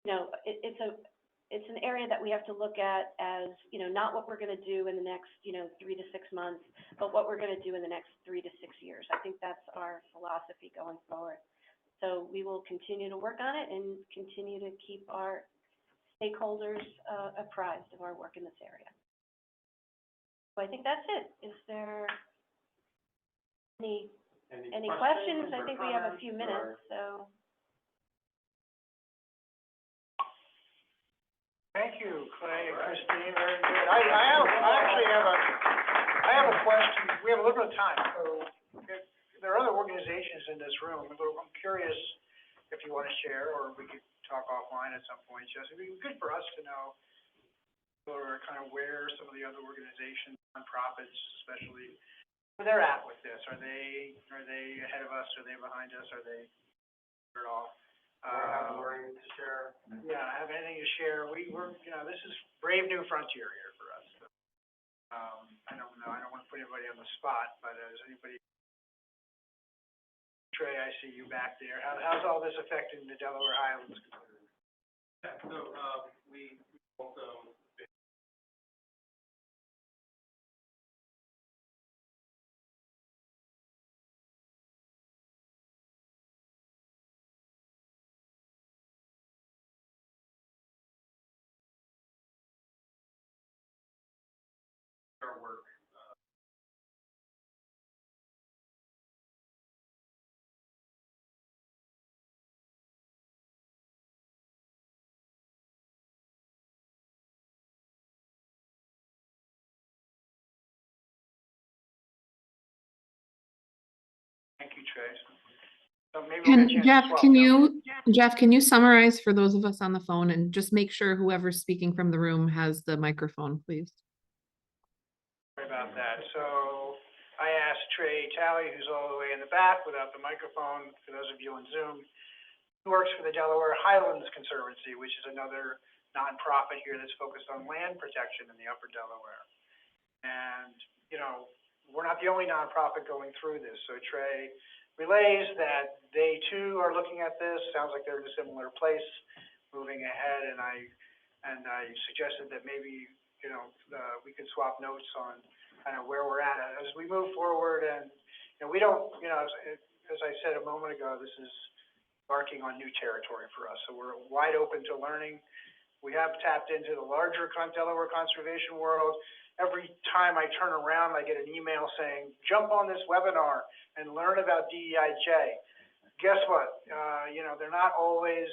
you know, it's an area that we have to look at as, you know, not what we're going to do in the next, you know, 3 to 6 months, but what we're going to do in the next 3 to 6 years. I think that's our philosophy going forward. So we will continue to work on it and continue to keep our stakeholders apprised of our work in this area. So I think that's it. Is there any questions? I think we have a few minutes, so. Thank you, Clay and Christine, very good. I actually have a question. We have a little bit of time, so if there are other organizations in this room, I'm curious if you want to share, or we could talk offline at some point. Just, it'd be good for us to know, or kind of where some of the other organizations, nonprofits especially, where they're at with this. Are they ahead of us? Are they behind us? Are they at all? Learning to share. Yeah, have anything to share. We're, you know, this is brave new frontier here for us. So, I don't know. I don't want to put anybody on the spot, but is anybody? Trey, I see you back there. How's all this affecting the Delaware Highlands? Yeah, so we also. Our work. Thank you, Trey. So maybe we'll get a chance to swap. Jeff, can you summarize for those of us on the phone and just make sure whoever's speaking from the room has the microphone, please? Sorry about that. So I asked Trey Talley, who's all the way in the back without the microphone, for those of you on Zoom, who works for the Delaware Highlands Conservancy, which is another nonprofit here that's focused on land protection in the Upper Delaware. And, you know, we're not the only nonprofit going through this. So Trey relays that they too are looking at this. Sounds like they're in a similar place, moving ahead, and I suggested that maybe, you know, we could swap notes on kind of where we're at as we move forward. And, you know, we don't, you know, as I said a moment ago, this is embarking on new territory for us. So we're wide open to learning. We have tapped into the larger Delaware conservation world. Every time I turn around, I get an email saying, jump on this webinar and learn about DEIJ. Guess what? You know, they're not always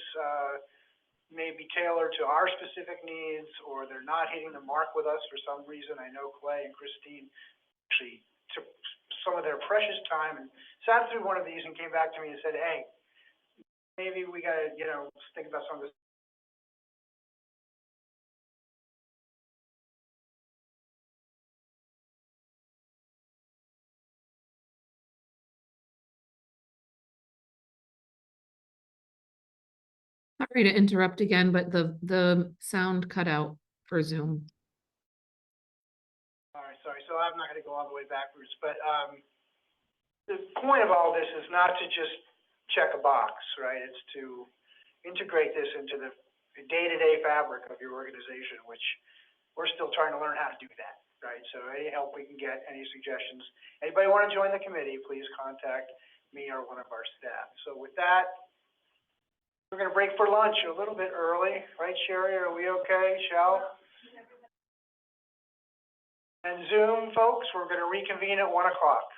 maybe tailored to our specific needs, or they're not hitting the mark with us for some reason. I know Clay and Christine actually took some of their precious time and sat through one of these and came back to me and said, hey, maybe we got to, you know, think about some of this. Sorry to interrupt again, but the sound cut out for Zoom. All right, sorry. So I'm not going to go all the way backwards, but the point of all this is not to just check a box, right? It's to integrate this into the day-to-day fabric of your organization, which we're still trying to learn how to do that, right? So any help we can get, any suggestions. Anybody want to join the committee, please contact me or one of our staff. So with that, we're going to break for lunch a little bit early, right, Sherry? Are we okay, Shell? And Zoom, folks, we're going to reconvene at 1 o'clock.